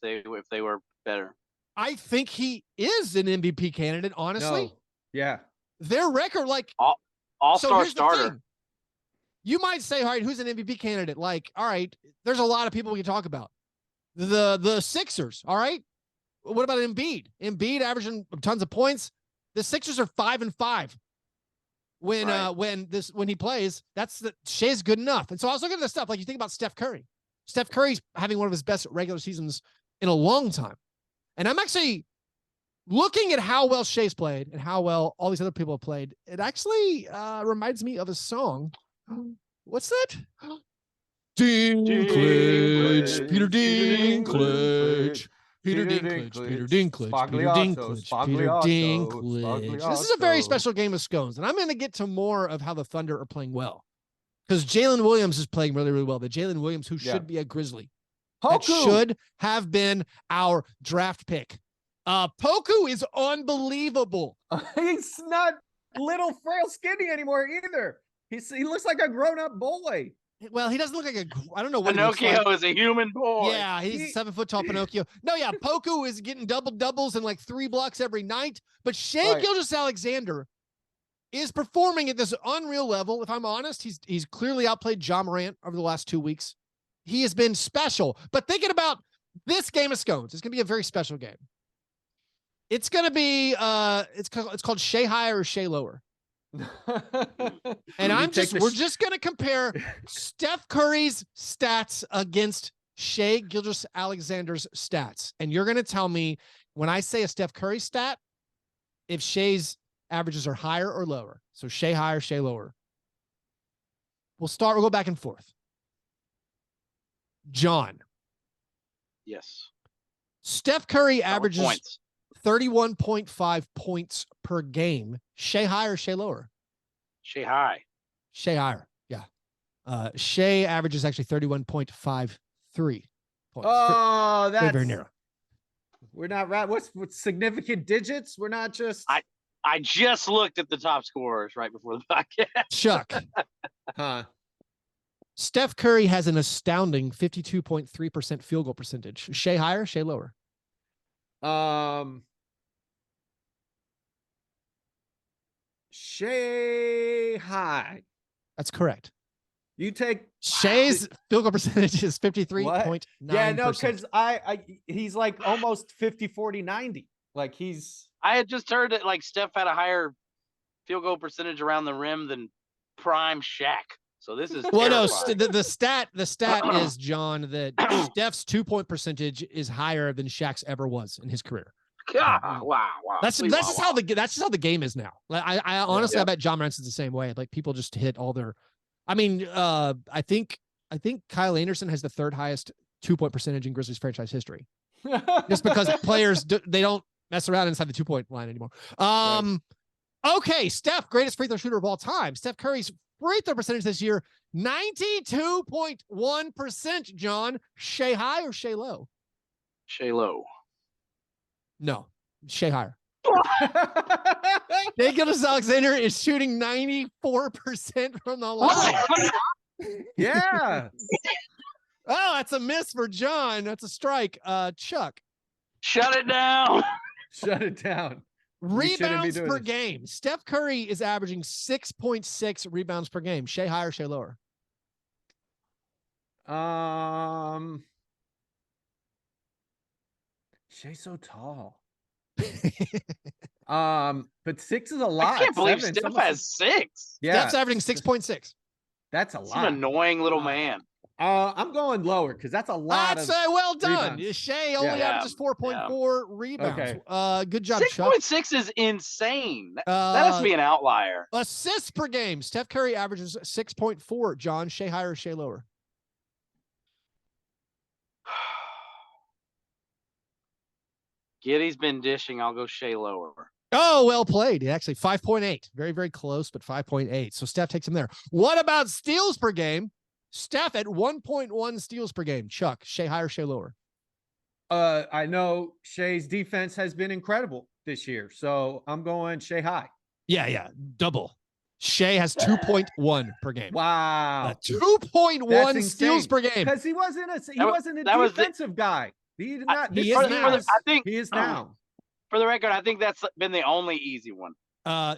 they were better. I think he is an MVP candidate, honestly. No. Yeah. Their record, all-star starter. You might say, all right, who's an MVP candidate? All right, there's a lot of people we can talk about. The Sixers, all right? What about Embiid? Embiid averaging tons of points. The Sixers are 5-5. When he plays, Shai's good enough. And so I was looking at the stuff, you think about Steph Curry. Steph Curry's having one of his best regular seasons in a long time. And I'm actually looking at how well Shai's played and how well all these other people have played. It actually reminds me of a song. What's that? Dinklage, Peter Dinklage. Peter Dinklage, Peter Dinklage, Peter Dinklage, Peter Dinklage. This is a very special game of scones, and I'm going to get to more of how the Thunder are playing well. Because Jalen Williams is playing really, really well. The Jalen Williams who should be a Grizzly. That should have been our draft pick. Poku is unbelievable. He's not little, frail, skinny anymore either. He looks like a grown-up boy. Well, he doesn't look like I don't know what Pinocchio is a human boy. Yeah, he's a 7 foot tall Pinocchio. No, yeah, Poku is getting double doubles and 3 blocks every night. But Shai Gilgeous-Alexander is performing at this unreal level. If I'm honest, he's clearly outplayed Ja Morant over the last 2 weeks. He has been special. But thinking about this game of scones, it's going to be a very special game. It's going to be it's called Shai higher or Shai lower. And we're just going to compare Steph Curry's stats against Shai Gilgeous-Alexander's stats. And you're going to tell me when I say a Steph Curry stat, if Shai's averages are higher or lower. So Shai higher, Shai lower. We'll go back and forth. John. Yes. Steph Curry averages 31.5 points per game. Shai higher or Shai lower? Shai high. Shai higher. Yeah. Shai averages actually 31.53 points. Oh, that's very narrow. We're not right. What's significant digits? We're not just. I just looked at the top scorers right before the podcast. Chuck. Steph Curry has an astounding 52.3% field goal percentage. Shai higher, Shai lower? Shai high. That's correct. You take Shai's field goal percentage is 53.9%. Yeah, no, because he's like almost 50, 40, 90. Like I had just heard that like Steph had a higher field goal percentage around the rim than prime Shaq. So this is the stat is, John, that Steph's 2-point percentage is higher than Shaq's ever was in his career. God, wow. That's just how the game is now. Like, I honestly, I bet John Morant's is the same way. Like people just hit all their. I mean, I think Kyle Anderson has the third highest 2-point percentage in Grizzlies franchise history, just because players they don't mess around inside the 2-point line anymore. Right. Okay, Steph, greatest free throw shooter of all time. Steph Curry's free throw percentage this year, 92.1%. John, Shai high or Shai low? Shai low. No, Shai higher. Shai Gilgeous-Alexander is shooting 94% from the line. Yeah. Oh, that's a miss for John. That's a strike. Chuck. Shut it down. Shut it down. Rebounds per game. Steph Curry is averaging 6.6 rebounds per game. Shai higher, Shai lower? Shai's so tall. But 6 is a lot. I can't believe Steph has 6. Yeah, Steph's averaging 6.6. That's a lot. An annoying little man. I'm going lower because that's a lot. That's well done. Shai only averages 4.4 rebounds. Okay. Good job, Chuck. 6.6 is insane. That has to be an outlier. Assists per game. Steph Curry averages 6.4. John, Shai higher or Shai lower? Giddy's been dishing. I'll go Shai lower. Oh, well played. Actually, 5.8. Very, very close, but 5.8. So Steph takes him there. What about steals per game? Steph at 1.1 steals per game. Chuck, Shai higher, Shai lower? I know Shai's defense has been incredible this year, so I'm going Shai high. Yeah, double. Shai has 2.1 per game. Wow, 2.1 steals per game. Because he wasn't a defensive guy. He did not. He is now. I think he is now. For the record, I think that's been the only easy one.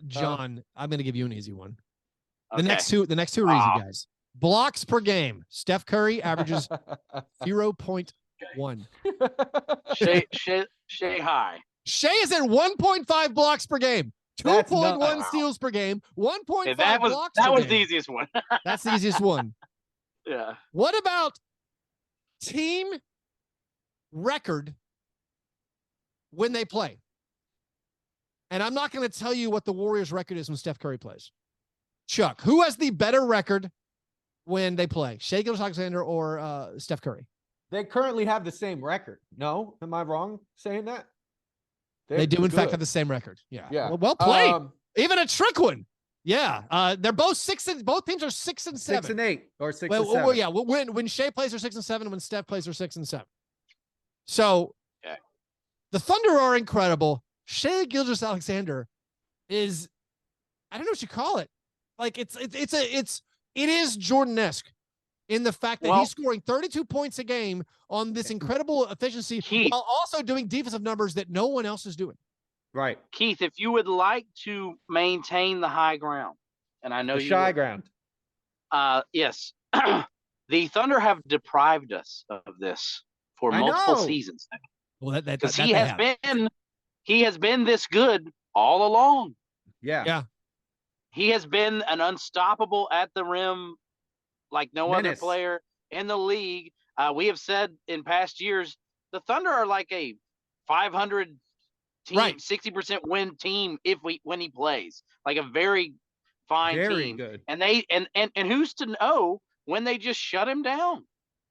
John, I'm going to give you an easy one. Okay. The next two are easy, guys. Blocks per game. Steph Curry averages 0.1. Shai high. Shai is at 1.5 blocks per game. 2.1 steals per game. 1.5 blocks per game. That was the easiest one. That's the easiest one. Yeah. What about team record when they play? And I'm not going to tell you what the Warriors' record is when Steph Curry plays. Chuck, who has the better record when they play? Shai Gilgeous-Alexander or Steph Curry? They currently have the same record. No? Am I wrong saying that? They do, in fact, have the same record. Yeah. Well played. Even a trick one. Yeah. They're both both teams are 6 and 7. 6 and 8 or 6 and 7. Well, yeah. When Shai plays, they're 6 and 7. When Steph plays, they're 6 and 7. So the Thunder are incredible. Shai Gilgeous-Alexander is, I don't know what you call it. Like it is Jordan-esque in the fact that he's scoring 32 points a game on this incredible efficiency while also doing defensive numbers that no one else is doing. Right. Keith, if you would like to maintain the high ground, and I know The you shy will, ground. Yes, the Thunder have deprived us of this for multiple seasons. Well, because he has been this good all along. Yeah. He has been an unstoppable at the rim like no other player in the league. We have said in past years, the Thunder are like a 500 team, 60% win team when he plays, like a very fine team. Good. And who's to know when they just shut him down?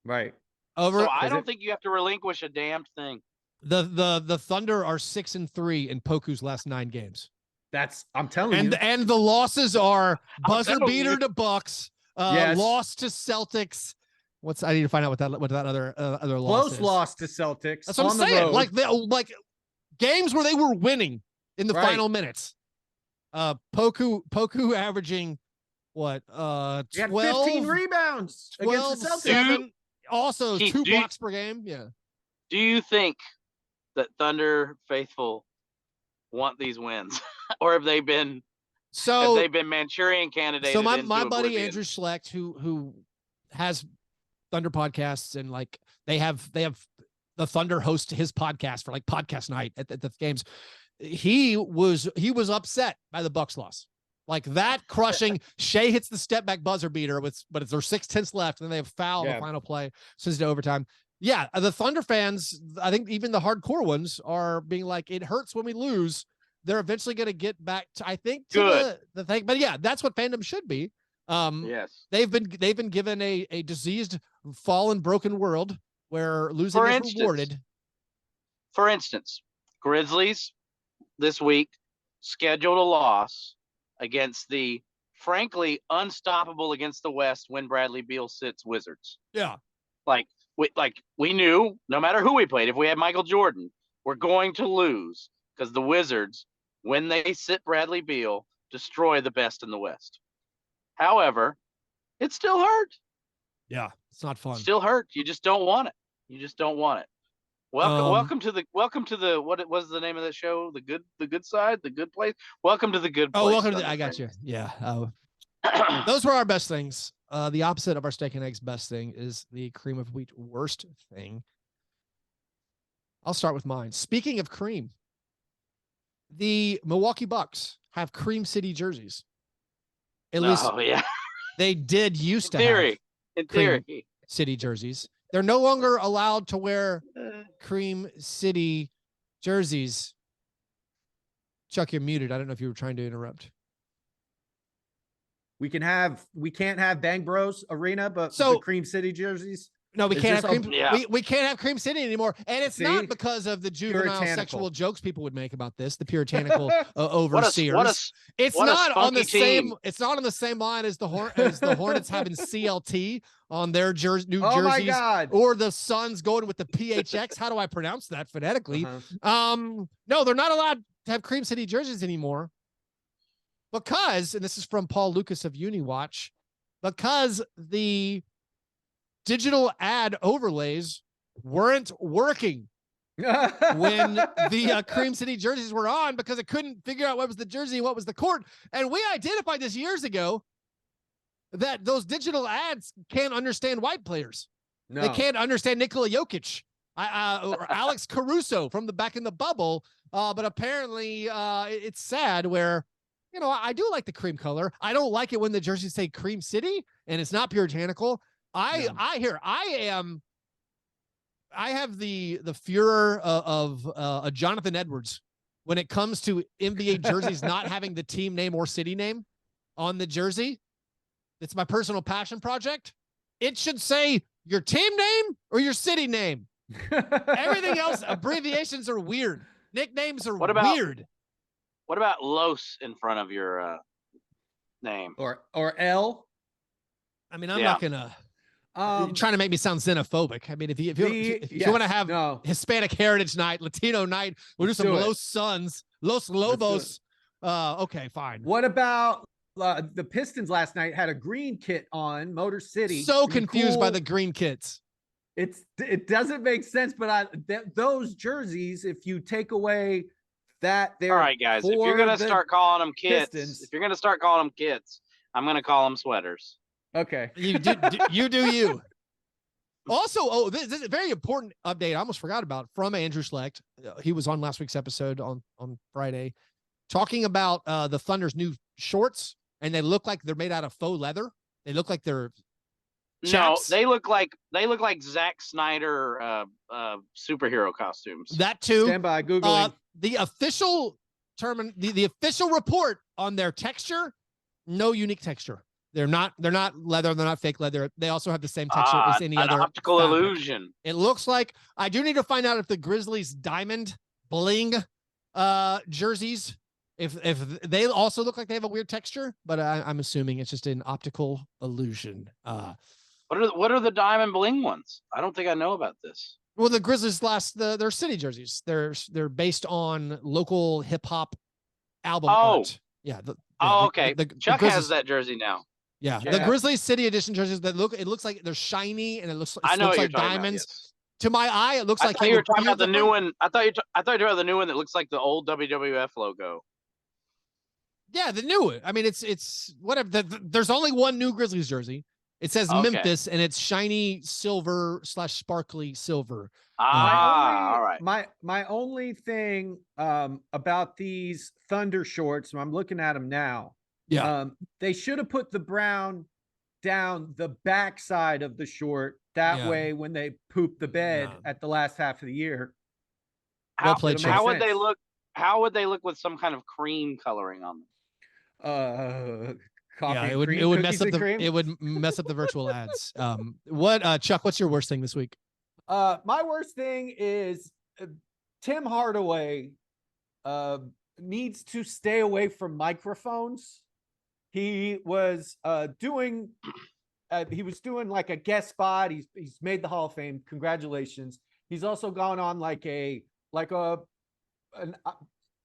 Right. So I don't think you have to relinquish a damned thing. The Thunder are 6-3 in Poku's last 9 games. I'm telling you. And the losses are buzzer beater to Bucks, loss to Celtics. I need to find out what that other loss is. Close loss to Celtics. That's what I'm saying. Like games where they were winning in the final minutes. Poku averaging what? 12, 15 rebounds 12, against the Celtics. 7, also Keith, 2 blocks per game. Yeah. Do you think that Thunder faithful want these wins, or have they been Manchurian candidates? So my buddy Andrew Schlecht, who has Thunder podcasts, and like they have the Thunder host his podcast for like podcast night at the games. He was upset by the Bucks loss. Like that crushing. Shai hits the step back buzzer beater but it's there's 6/10 left, and then they have foul the final play, sends it to overtime. Yeah, the Thunder fans, I think even the hardcore ones are being like, it hurts when we lose. They're eventually going to get back to, I think, to the thing. But yeah, that's what fandom should be. Yes, they've been given a diseased, fallen, broken world where losing is rewarded. For instance, Grizzlies this week scheduled a loss against the frankly unstoppable against the West when Bradley Beal sits Wizards. Yeah, we knew no matter who we played, if we had Michael Jordan, we're going to lose because the Wizards, when they sit Bradley Beal, destroy the best in the West. However, it still hurt. Yeah, it's not fun. Still hurt. You just don't want it. Welcome to the what was the name of that show? The good side, the good place. Welcome to the good place. Oh, welcome to I got you. Yeah. Those were our best things. The opposite of our steak and eggs best thing is the cream of wheat worst thing. I'll start with mine. Speaking of cream, the Milwaukee Bucks have Cream City jerseys. At least they did used to have in theory City jerseys. They're no longer allowed to wear Cream City jerseys. Chuck, you're muted. I don't know if you were trying to interrupt. We can't have Bang Bros Arena, but the Cream City jerseys. No, we can't have we can't have Cream City anymore. And it's not because of the juvenile sexual jokes people would make about this, the puritanical overseers. It's not on the same line as the Hornets having CLT on their new jerseys. My God. Or the Suns going with the PHX. How do I pronounce that phonetically? No, they're not allowed to have Cream City jerseys anymore. Because, and this is from Paul Lucas of UniWatch, because the digital ad overlays weren't working when the Cream City jerseys were on, because it couldn't figure out what was the jersey and what was the court. And we identified this years ago, that those digital ads can't understand white players. No. They can't understand Nikola Jokic, or Alex Caruso from the back in the bubble. But apparently it's sad where, I do like the cream color. I don't like it when the jerseys say Cream City and it's not puritanical. I have the furor of Jonathan Edwards when it comes to NBA jerseys not having the team name or city name on the jersey. It's my personal passion project. It should say your team name or your city name. Everything else, abbreviations are weird. Nicknames are weird. What about Los in front of your name? Or L? I mean, I'm not gonna trying to make me sound xenophobic. I mean, if you want to have Hispanic Heritage Night, Latino Night, we'll do some Los Suns, Los Lobos. Okay, fine. What about the Pistons last night had a green kit on Motor City? So confused by the green kits. It doesn't make sense, but those jerseys, if you take away that they're all right, guys. If you're gonna start calling them kits, I'm gonna call them sweaters. Okay. You do you. Also, this is a very important update. I almost forgot about from Andrew Schlecht. He was on last week's episode on Friday, talking about the Thunder's new shorts, and they look like they're made out of faux leather. They look like they're chaps. No, they look like Zack Snyder superhero costumes. That too. Stand by, Googling. The official the official report on their texture, no unique texture. They're not leather. They're not fake leather. They also have the same texture as any other optical fabric. illusion. It looks like, I do need to find out if the Grizzlies diamond bling jerseys, if they also look like they have a weird texture, but I'm assuming it's just an optical illusion. What are the diamond bling ones? I don't think I know about this. Well, the Grizzlies their city jerseys. They're based on local hip hop album art. Yeah. Okay. Chuck has that jersey now. Yeah, the Grizzlies City Edition jerseys it looks like they're shiny and it looks like diamonds. Yes. To my eye, it looks like you were talking about the new one. I thought you were talking about the new one that looks like the old WWF logo. Yeah, the new one. I mean, it's whatever. There's only one new Grizzlies jersey. It says Memphis and it's shiny silver / sparkly silver. All right. My only thing about these Thunder shorts, I'm looking at them now. Yeah. They should have put the brown down the backside of the short. That way, when they poop the bed at the last half of the year, how would they look? How would they look with some kind of cream coloring on them? Coffee it would mess up the virtual ads. Chuck? What's your worst thing this week? My worst thing is Tim Hardaway needs to stay away from microphones. He was doing like a guest spot. He's made the Hall of Fame. Congratulations. He's also gone on like an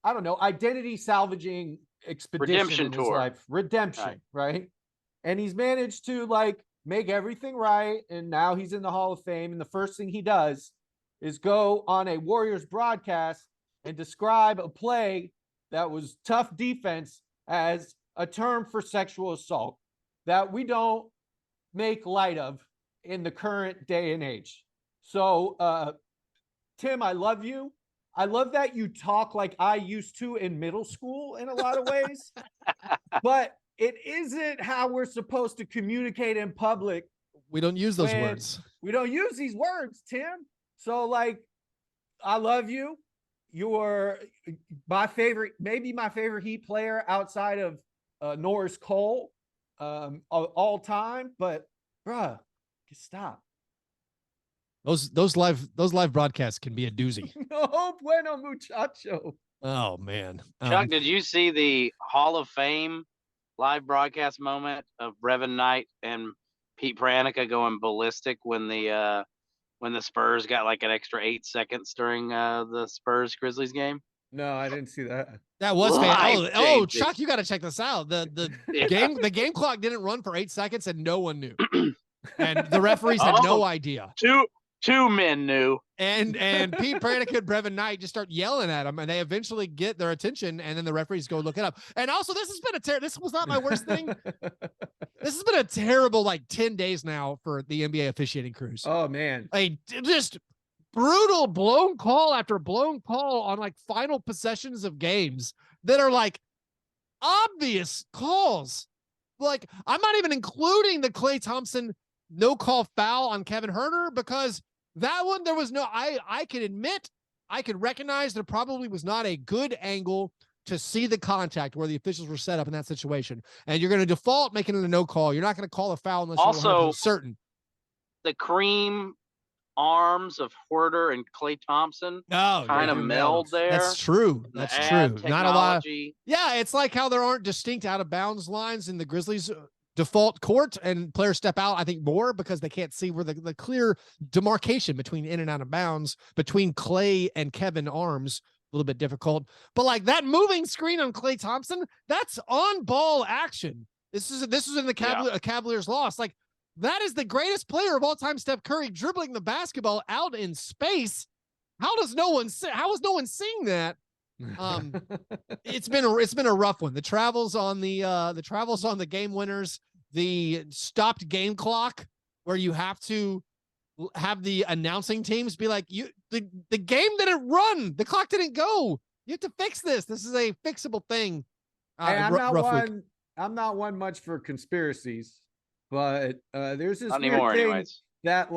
I don't know, identity salvaging expedition in his life. Redemption, right? And he's managed to like make everything right. And now he's in the Hall of Fame. And the first thing he does is go on a Warriors broadcast and describe a play that was tough defense as a term for sexual assault that we don't make light of in the current day and age. So, Tim, I love you. I love that you talk like I used to in middle school in a lot of ways, but it isn't how we're supposed to communicate in public. We don't use those words. We don't use these words, Tim. So like, I love you. You're my favorite, maybe my favorite Heat player outside of Norris Cole all time, but bruh, stop. Those live broadcasts can be a doozy. No bueno, muchacho. Oh man, Chuck, did you see the Hall of Fame live broadcast moment of Brevin Knight and Pete Pranica going ballistic when the Spurs got like an extra 8 seconds during the Spurs Grizzlies game? No, I didn't see that. That was fan. Chuck, you got to check this out. The game clock didn't run for 8 seconds and no one knew, and the referees had no idea. Two men knew. And Pete Pranica and Brevin Knight just start yelling at them, and they eventually get their attention, and then the referees go look it up. And also, this has been this was not my worst thing. This has been a terrible 10 days now for the NBA officiating crews. Oh man, just brutal blown call after blown call on final possessions of games that are obvious calls. I'm not even including the Klay Thompson no call foul on Kevin Huerter, because that one, there was no, I can admit, I could recognize there probably was not a good angle to see the contact where the officials were set up in that situation. And you're going to default making it a no call. You're not going to call a foul unless you're certain. The cream arms of Huerter and Klay Thompson kind of meld there. That's true. That's true. Technology. Not a lot. Yeah, it's like how there aren't distinct out of bounds lines in the Grizzlies default court, and players step out, I think, more because they can't see where the clear demarcation between in and out of bounds between Klay and Kevin arms, a little bit difficult. But that moving screen on Klay Thompson, that's on ball action. This is in the Cavaliers loss. That is the greatest player of all time, Steph Curry, dribbling the basketball out in space. How is no one seeing that? It's been a rough one. The travels on the game winners, the stopped game clock where you have to have the announcing teams be like, the game didn't run, the clock didn't go. You have to fix this. This is a fixable thing. I'm not one much for conspiracies, but there's this not weird anymore, thing anyways. that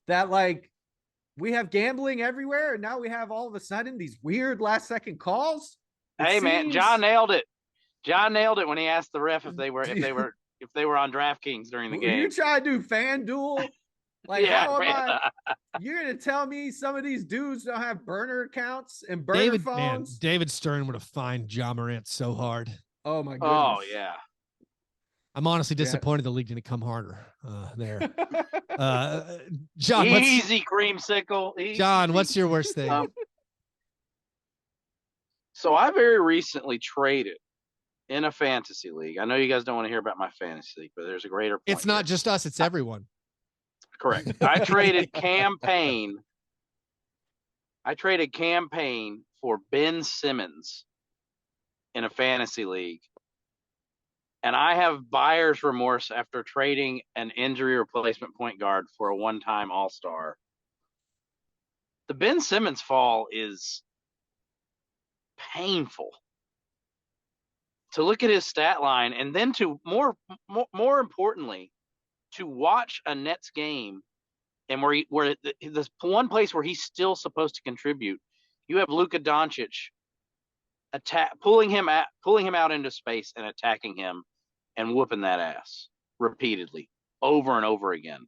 that like we have gambling everywhere, and now we have all of a sudden these weird last second calls. Man, John nailed it. John nailed it when he asked the ref if they were on DraftKings during the game. You try to do FanDuel? Like, yeah, how am you're gonna tell me some of these dudes don't have burner accounts and burner phones? Man, David Stern would have fined Ja Morant so hard. Oh my goodness. Oh yeah. I'm honestly disappointed the league didn't come harder there. John, easy creamsicle. Easy. John, what's your worst thing? So I very recently traded in a fantasy league. I know you guys don't want to hear about my fantasy league, but there's a greater point. It's not just us, it's everyone. Correct. I traded Campaign for Ben Simmons in a fantasy league. And I have buyer's remorse after trading an injury replacement point guard for a one-time All-Star. The Ben Simmons fall is painful. To look at his stat line, and then to more importantly, to watch a Nets game, and where this one place where he's still supposed to contribute, you have Luka Doncic pulling him out into space and attacking him and whooping that ass repeatedly over and over again.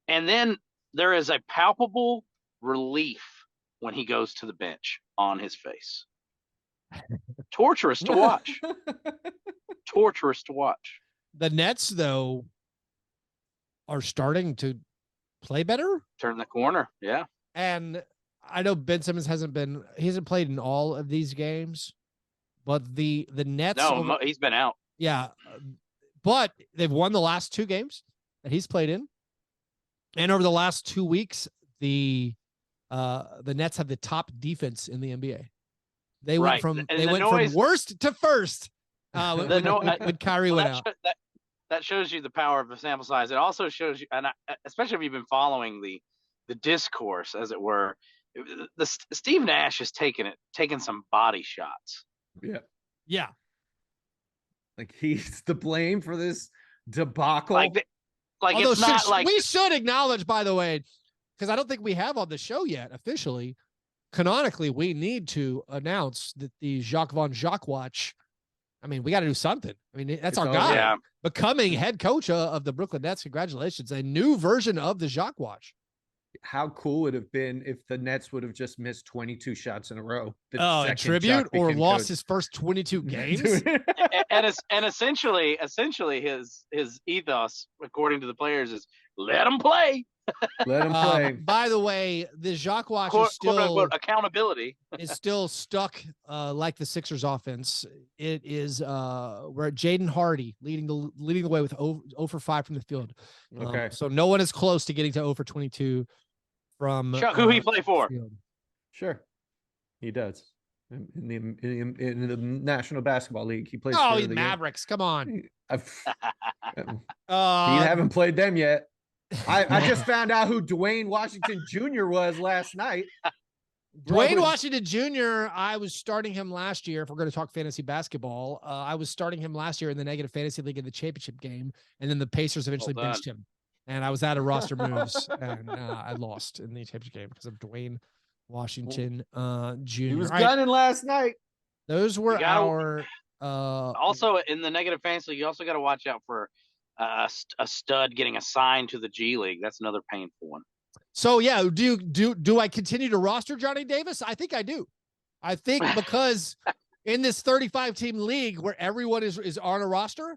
And then there is a palpable relief when he goes to the bench on his face. Torturous to watch. Torturous to watch. The Nets, though, are starting to play better. Turn the corner, yeah. And I know Ben Simmons hasn't played in all of these games, but the Nets. No, he's been out. Yeah, but they've won the last 2 games that he's played in, and over the last 2 weeks, the Nets have the top defense in the NBA. They went from worst to first when Kyrie went out. That shows you the power of the sample size. It also shows you, and especially if you've been following the discourse, as it were, Steve Nash has taken some body shots. Yeah. Like he's to blame for this debacle. Although it's not like we should acknowledge, by the way, because I don't think we have on the show yet officially. Canonically, we need to announce that the Jacques Von Jacques watch. I mean, we got to do something. I mean, that's our guy. Yeah. Becoming head coach of the Brooklyn Nets. Congratulations. A new version of the Jacques watch. How cool would it have been if the Nets would have just missed 22 shots in a row? In tribute, or lost his first 22 games. and essentially his ethos, according to the players, is let them play. Let him play. By the way, the Jacques watch is still accountability. is still stuck like the Sixers offense. It is we're at Jaden Hardy leading the way with 0 for 5 from the field. Okay. So no one is close to getting to 0 for 22 from Chuck, who he play for? Sure. He does. In the National Basketball League. He plays for the Mavericks. Come on. You haven't played them yet. I just found out who Dwayne Washington Jr. was last night. Dwayne Washington Jr., I was starting him last year. If we're going to talk fantasy basketball, I was starting him last year in the negative fantasy league in the championship game. And then the Pacers eventually benched him. And I was out of roster moves. And I lost in the championship game because of Dwayne Washington Jr. He was gunning last night. Those were our... also, in the negative fantasy league, you also got to watch out for a stud getting assigned to the G League. That's another painful one. So yeah, do I continue to roster Johnny Davis? I think I do. I think because in this 35 team league where everyone is on a roster,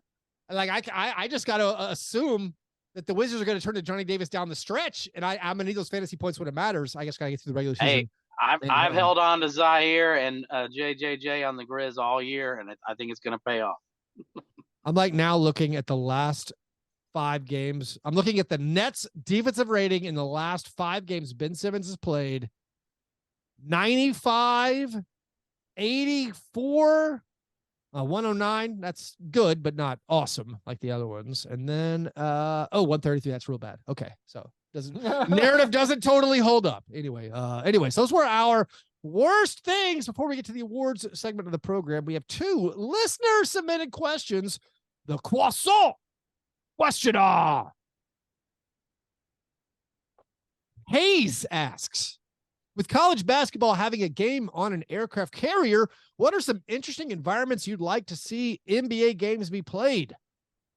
like I just got to assume that the Wizards are going to turn to Johnny Davis down the stretch, and I'm going to need those fantasy points when it matters. I guess got to get through the regular season. Hey, I've held on to Zaire and JJJ on the Grizz all year, and I think it's going to pay off. I'm like now looking at the last 5 games. I'm looking at the Nets defensive rating in the last 5 games Ben Simmons has played. 95, 84, 109. That's good, but not awesome like the other ones. And then 133. That's real bad. Okay, so narrative doesn't totally hold up. Anyway, so those were our worst things. Before we get to the awards segment of the program, we have 2 listener submitted questions. The croissant questioner. Hayes asks, with college basketball having a game on an aircraft carrier, what are some interesting environments you'd like to see NBA games be played?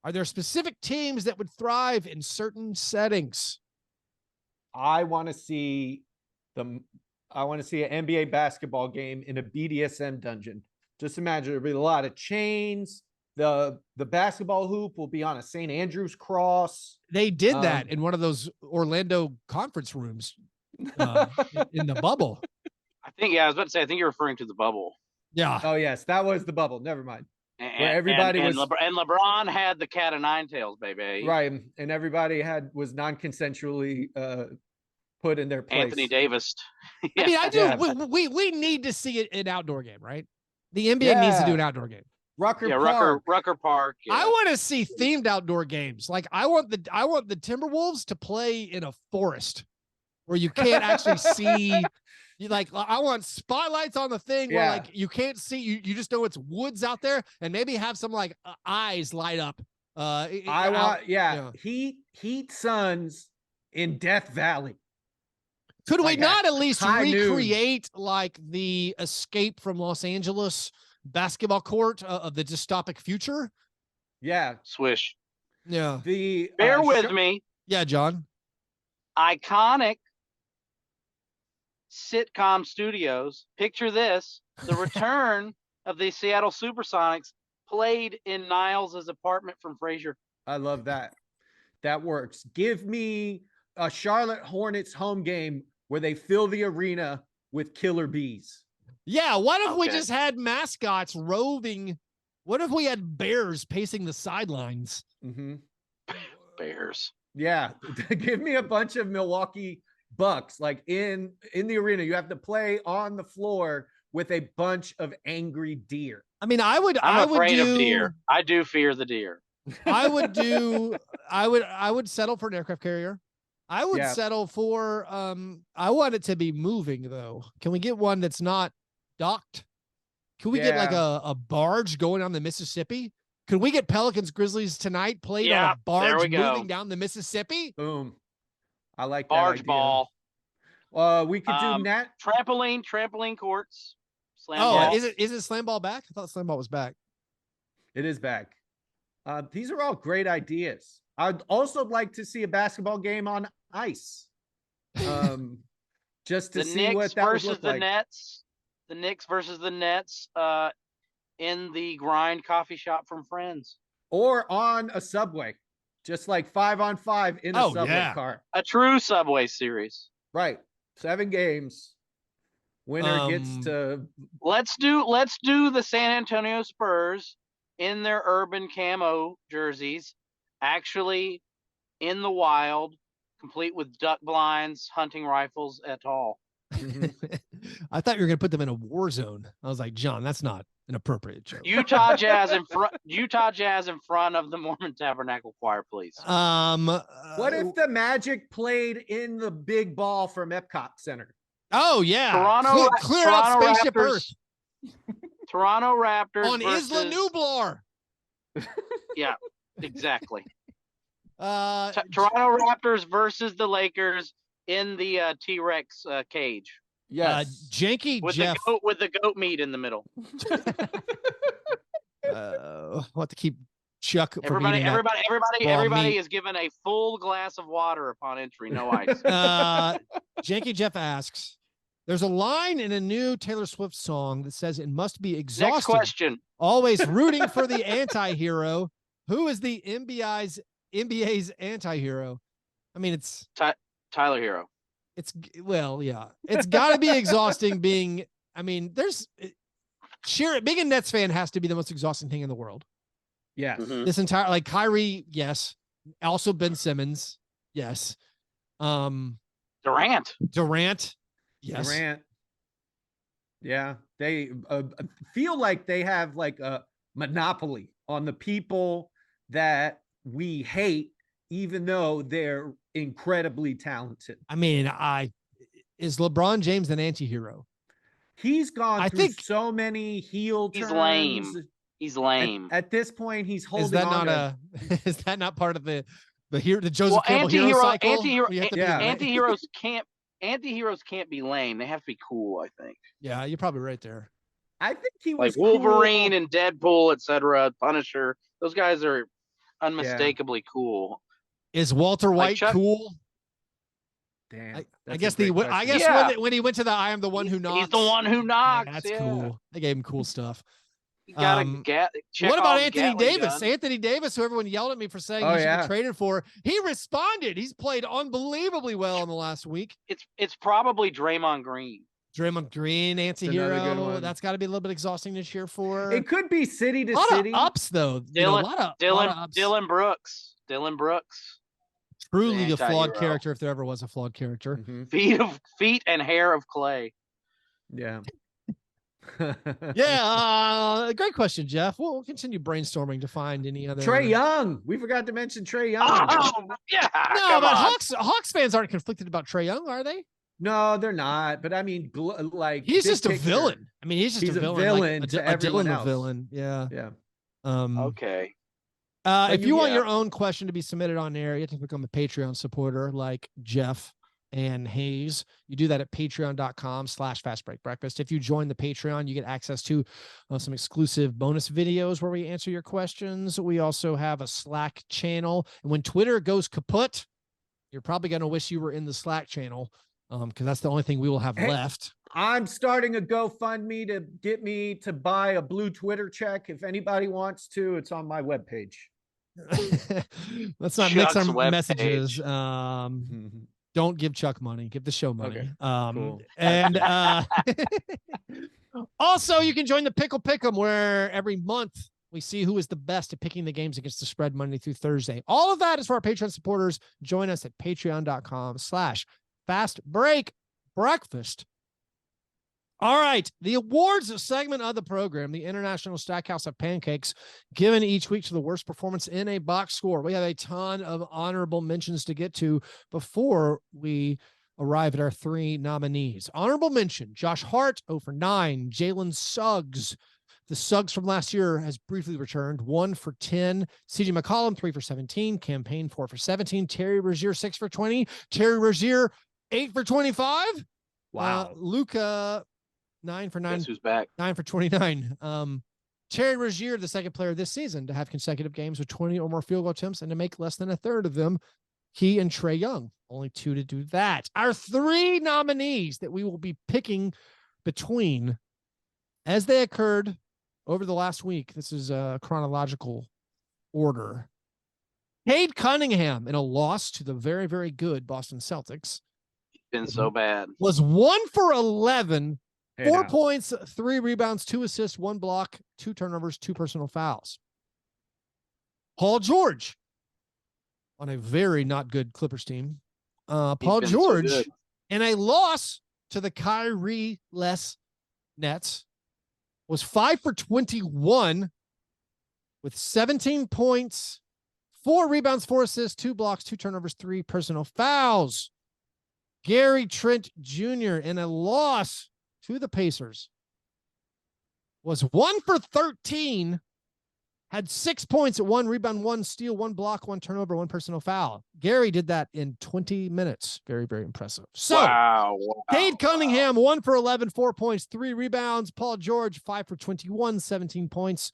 Are there specific teams that would thrive in certain settings? I want to see an NBA basketball game in a BDSM dungeon. Just imagine there'll be a lot of chains. The basketball hoop will be on a St. Andrew's cross. They did that in one of those Orlando conference rooms in the bubble. I was about to say, I think you're referring to the bubble. Yeah. Oh, yes. That was the bubble. Never mind. Where everybody LeBron had the cat of nine tails, baby. Right. And everybody was non-consensually put in their place. Anthony Davis. I mean, I do. Yeah. We need to see an outdoor game, right? The NBA needs to do an outdoor game. Rucker Park. Yeah. I want to see themed outdoor games. Like I want the Timberwolves to play in a forest where you can't actually see. I want spotlights on the thing where like you can't see. You just know it's woods out there, and maybe have some like eyes light up. Heat Suns in Death Valley. Could we not at least recreate like the Escape from Los Angeles basketball court of the dystopic future? Yeah. Swish. Yeah. Bear with me. Yeah, John. Iconic sitcom studios. Picture this: the return of the Seattle Supersonics played in Niles' apartment from Frasier. I love that. That works. Give me a Charlotte Hornets home game where they fill the arena with killer bees. Yeah, what if we just had mascots roving? What if we had bears pacing the sidelines? Mm-hmm. Bears. Yeah, give me a bunch of Milwaukee Bucks like in the arena. You have to play on the floor with a bunch of angry deer. I mean, I'm afraid of deer. I do fear the deer. I would settle for an aircraft carrier. I would settle for I want it to be moving though. Can we get one that's not docked? Can we get like a barge going on the Mississippi? Could we get Pelicans Grizzlies tonight played on a barge moving down the Mississippi? Boom. I like barge that ball. We could do that. Trampoline courts. Slam ball. Is it slam ball back? I thought slam ball was back. It is back. These are all great ideas. I'd also like to see a basketball game on ice. Just to see what that would look like. The Knicks versus the Nets in the Grind coffee shop from Friends. Or on a subway. Just like 5-on-5 in a subway car. A true Subway series. Right. 7 games. Winner gets to let's do the San Antonio Spurs in their urban camo jerseys, actually in the wild, complete with duck blinds, hunting rifles, et al. I thought you were going to put them in a war zone. I was like, John, that's not an appropriate joke. Utah Jazz in front of the Mormon Tabernacle Choir, please. What if the Magic played in the big ball from Epcot Center? Oh yeah, clear out Spaceship Earth. Toronto Raptors on Isla Nublar. Yeah, exactly. Toronto Raptors versus the Lakers in the T-Rex cage. Yes, Janky with Jeff with the goat meat in the middle. We'll have to keep Chuck. Everybody is given a full glass of water upon entry. No ice. Janky Jeff asks, there's a line in a new Taylor Swift song that says it must be exhausting. Next question. Always rooting for the anti-hero. Who is the NBA's anti-hero? I mean, it's Tyler Hero. It's it's got to be exhausting being. I mean, being a Nets fan has to be the most exhausting thing in the world. Yes. Mm-hmm. This entire Kyrie, yes. Also Ben Simmons, yes. Durant. Yes. Durant. Yeah, they feel like they have like a monopoly on the people that we hate, even though they're incredibly talented. I mean, is LeBron James an anti-hero? He's gone through think so many heel He's turns. lame. He's lame. At this point, he's holding is that on not to, is that not part of the Joseph Campbell hero cycle? Anti-heroes can't be lame. They have to be cool, I think. Yeah, you're probably right there. I think he was like Wolverine cool. and Deadpool, etc., Punisher. Those guys are unmistakably cool. Is Walter White cool? Damn. I guess when he went to the I am the one who knocks. He's the one who knocks. Yeah, that's cool. They gave him cool stuff. You gotta what about Anthony Gatling Davis? gun. Anthony Davis, who everyone yelled at me for saying he should be traded for, he responded. He's played unbelievably well in the last week. It's probably Draymond Green. Draymond Green, anti-hero. That's got to be a little bit exhausting to cheer for. It could be city to A city. lot of ups though. Dylan Brooks. Truly a flawed character, if there ever was a flawed character. Mm-hmm. Feet and hair of clay. Yeah. Great question, Jeff. We'll continue brainstorming to find any other. Trae Young. We forgot to mention Trae Young. No, but Hawks fans aren't conflicted about Trae Young, are they? No, they're not. But I mean, like he's just a villain. I mean, he's a villain. To everyone else. Villain. Yeah. Yeah. Okay. If you want your own question to be submitted on air, you have to become a Patreon supporter like Jeff and Hayes. You do that at patreon.com/fastbreakbreakfast. If you join the Patreon, you get access to some exclusive bonus videos where we answer your questions. We also have a Slack channel. And when Twitter goes kaput, you're probably going to wish you were in the Slack channel because that's the only thing we will have left. I'm starting a GoFundMe to get me to buy a blue Twitter check. If anybody wants to, it's on my webpage. Let's not mix our messages. Don't give Chuck money. Give the show money. Okay. Cool. And also, you can join the Pickle Pick'em, where every month we see who is the best at picking the games against the spread Monday through Thursday. All of that is for our Patreon supporters. Join us at patreon.com/fastbreakbreakfast. All right, the awards segment of the program, the International Stackhouse of Pancakes, given each week to the worst performance in a box score. We have a ton of honorable mentions to get to before we arrive at our three nominees. Honorable mention, Josh Hart, 0 for 9. Jalen Suggs, the Suggs from last year, has briefly returned, 1 for 10. CJ McCollum, 3 for 17. Campaign, 4 for 17. Terry Rozier, 6 for 20. Terry Rozier, 8 for 25. Wow. Luka, 9 for 9. Guess who's back? 9 for 29. Terry Rozier, the second player this season to have consecutive games with 20 or more field goal attempts and to make less than a third of them. He and Trae Young, only 2 to do that. Our three nominees that we will be picking between as they occurred over the last week. This is a chronological order. Cade Cunningham, in a loss to the very, very good Boston Celtics. Been so bad. Was 1 for 11. 4 points, 3 rebounds, 2 assists, 1 block, 2 turnovers, 2 personal fouls. Paul George on a very not good Clippers team. Paul George in a loss to the Kyrie-less Nets was 5 for 21 with 17 points, 4 rebounds, 4 assists, 2 blocks, 2 turnovers, 3 personal fouls. Gary Trent Jr. in a loss to the Pacers was 1 for 13, had 6 points, 1 rebound, 1 steal, 1 block, 1 turnover, 1 personal foul. Gary did that in 20 minutes. Very, very impressive. So, Cade Cunningham, 1 for 11, 4 points, 3 rebounds. Paul George, 5 for 21, 17 points,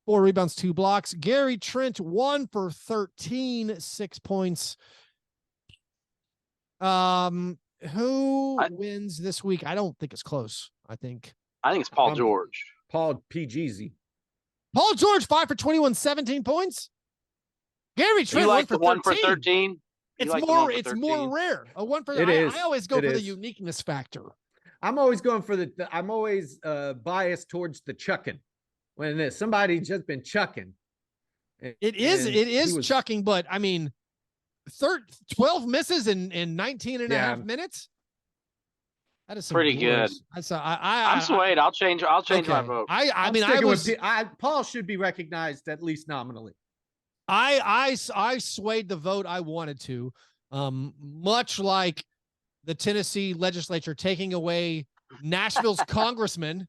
4 rebounds, 2 blocks. Gary Trent, 1 for 13, 6 points. Who wins this week? I don't think it's close. I think it's Paul George. Paul PGZ. Paul George, 5 for 21, 17 points. Gary Trent, 1 for 13. It's more rare. A 1 for I always go for the uniqueness factor. I'm always going for I'm always biased towards the chucking. When somebody's just been chucking. It is chucking, but I mean 12 misses in 19 and a half minutes. That is pretty good. I'm swayed. I'll change my vote. I mean, Paul should be recognized at least nominally. I swayed the vote I wanted to, much like the Tennessee legislature taking away Nashville's congressman.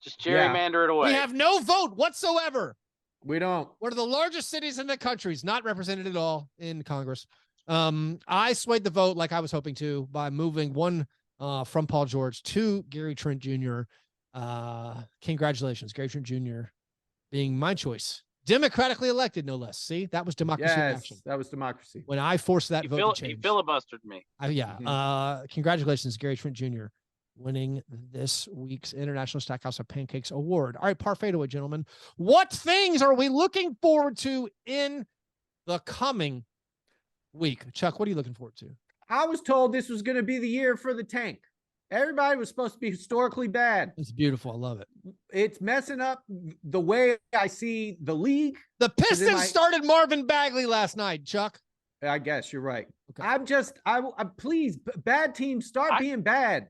Just gerrymander it away. We have no vote whatsoever. We don't. One of the largest cities in the country is not represented at all in Congress. I swayed the vote like I was hoping to by moving one from Paul George to Gary Trent Jr. Congratulations, Gary Trent Jr. being my choice. Democratically elected, no less. See, that was democracy in action. That was democracy. When I forced that vote to change. He filibustered me. Congratulations, Gary Trent Jr. winning this week's International Stackhouse of Pancakes Award. All right, par fadeaway, gentlemen. What things are we looking forward to in the coming week? Chuck, what are you looking forward to? I was told this was going to be the year for the tank. Everybody was supposed to be historically bad. It's beautiful. I love it. It's messing up the way I see the league. The Pistons started Marvin Bagley last night, Chuck. I guess you're right. Okay. I'm please, bad teams start being bad.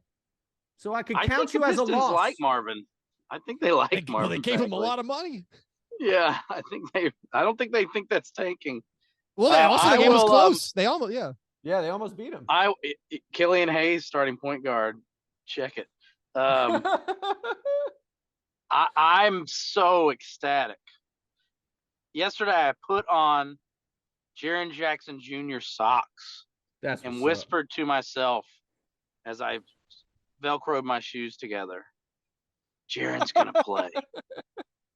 So I could count you as a loss. Like Marvin. I think they like Marvin. They gave him a lot of money. Yeah, I don't think they think that's tanking. Well, the game was close. They almost, Yeah, they almost beat him. Killian Hayes starting point guard. Check it. I'm so ecstatic. Yesterday, I put on Jaren Jackson Jr. socks and whispered to myself as I Velcroed my shoes together, Jaren's going to play.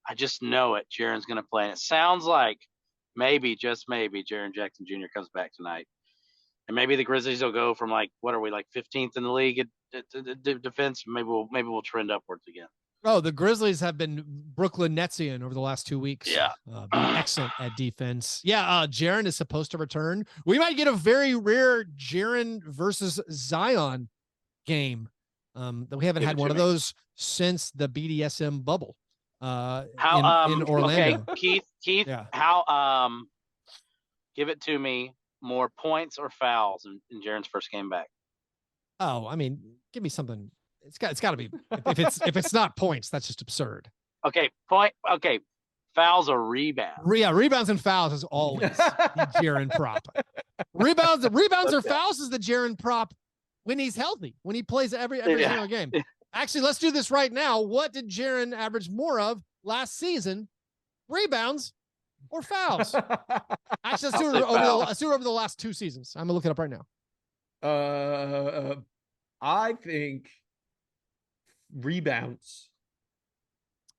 I just know it. Jaren's going to play. And it sounds like maybe, just maybe, Jaren Jackson Jr. comes back tonight. And maybe the Grizzlies will go from 15th in the league at defense. Maybe we'll trend upwards again. Oh, the Grizzlies have been Brooklyn Netsian over the last 2 weeks. Yeah. Excellent at defense. Yeah, Jaren is supposed to return. We might get a very rare Jaren versus Zion game. That we haven't had one of those since the BDSM bubble in Orlando. Okay, Keith, yeah. How give it to me, more points or fouls in Jaren's first game back? Oh, I mean, give me something. It's got to be if it's not points, that's just absurd. Okay, fouls or rebounds. Yeah, rebounds and fouls is always the Jaren prop. Rebounds or fouls is the Jaren prop when he's healthy, when he plays every single game. Actually, let's do this right now. What did Jaren average more of last season? Rebounds or fouls? Actually, let's do it over the last 2 seasons. I'm gonna look it up right now. I think rebounds.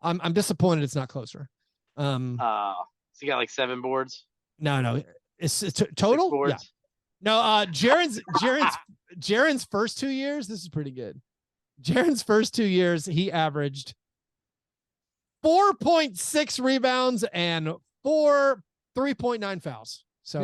I'm disappointed it's not closer. So you got 7 boards? No. It's total. Yeah. No, Jaren's first 2 years, this is pretty good. Jaren's first 2 years, he averaged 4.6 rebounds and 3.9 fouls. So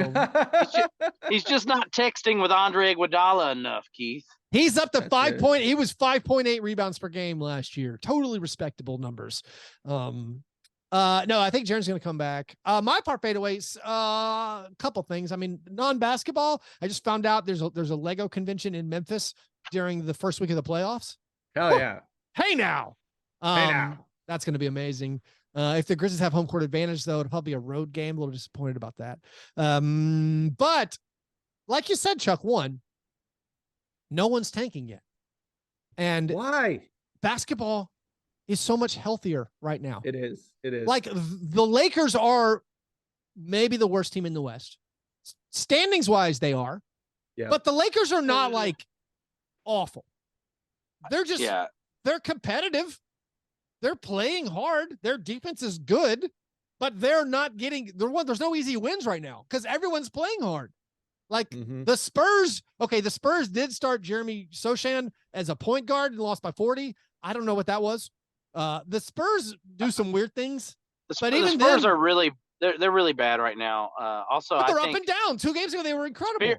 he's just not texting with Andre Iguodala enough, Keith. He's up to 5 point. He was 5.8 rebounds per game last year. Totally respectable numbers. No, I think Jaren's going to come back. My part fadeaways, a couple things. I mean, non-basketball. I just found out there's a Lego convention in Memphis during the first week of the playoffs. Hell yeah! Hey now, that's going to be amazing. If the Grizzlies have home court advantage, though, it'll probably be a road game. A little disappointed about that. But like you said, Chuck, no one's tanking yet. And why? Basketball is so much healthier right now. It is. Like the Lakers are maybe the worst team in the West. Standings wise, they are. Yeah. But the Lakers are not awful. They're just they're competitive. They're playing hard. Their defense is good, but they're not getting there's no easy wins right now because everyone's playing hard. The Spurs. Okay, the Spurs did start Jeremy Sochan as a point guard and lost by 40. I don't know what that was. The Spurs do some weird things. The Spurs are really they're really bad right now. Also, but they're up and down. 2 games ago, they were incredible.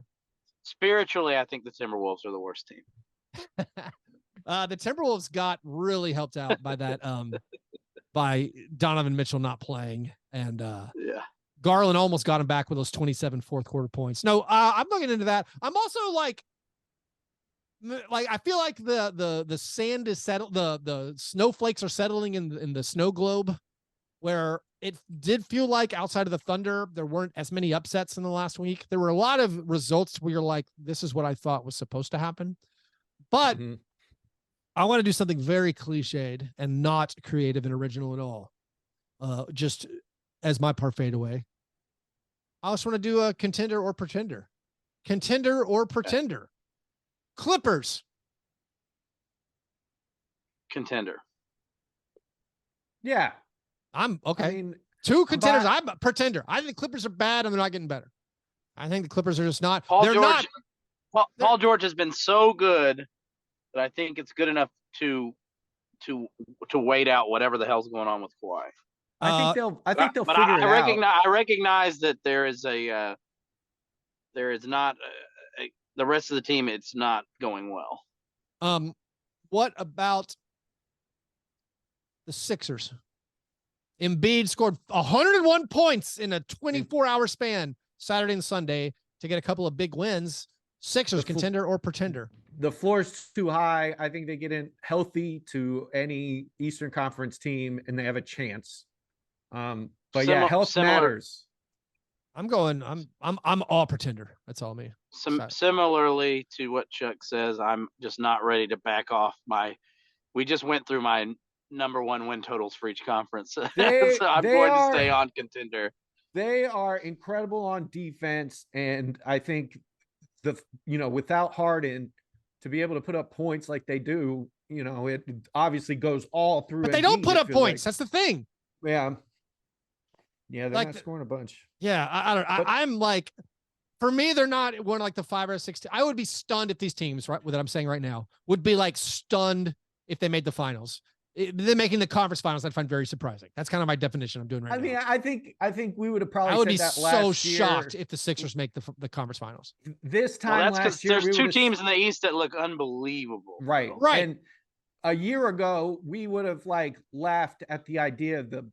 Spiritually, I think the Timberwolves are the worst team. The Timberwolves got really helped out by that, by Donovan Mitchell not playing, and Garland almost got him back with those 27 fourth quarter points. No, I'm not getting into that. I'm also like I feel like the sand is settled, the snowflakes are settling in the snow globe, where it did feel like outside of the Thunder there weren't as many upsets in the last week. There were a lot of results where you're like, this is what I thought was supposed to happen, but I want to do something very cliched and not creative and original at all. Just as my part fade away, I also want to do a contender or pretender. Contender or pretender. Clippers. Contender. Yeah. I'm okay. I mean, two contenders. I'm a pretender. I think the Clippers are bad and they're not getting better. I think the Clippers are just not. Paul George has been so good that I think it's good enough to wait out whatever the hell's going on with Kawhi. I think they'll figure it out. I recognize that there is not the rest of the team. It's not going well. What about the Sixers? Embiid scored 101 points in a 24-hour span Saturday and Sunday to get a couple of big wins. Sixers, contender or pretender? The floor's too high. I think they get in healthy to any Eastern Conference team and they have a chance. Health matters. I'm all pretender. That's all me. Similarly to what Chuck says, I'm just not ready to back off we just went through my number one win totals for each conference. So I'm going to stay on contender. They are incredible on defense. And I think without Harden to be able to put up points like they do, it obviously goes all through. But they don't put up points. That's the thing. Yeah. Yeah, they're not scoring a bunch. Yeah, I don't. I'm like, for me, they're not one like the 5 or 6. I would be stunned if these teams, right, what I'm saying right now, would be like stunned if they made the finals. They're making the conference finals. I'd find very surprising. That's kind of my definition I'm doing right now. I mean, I think we would have probably. I would be that so last year. shocked if the Sixers make the conference finals. This time last year, there's two teams in the East that look unbelievable. Right. Right. And a year ago, we would have laughed at the idea of the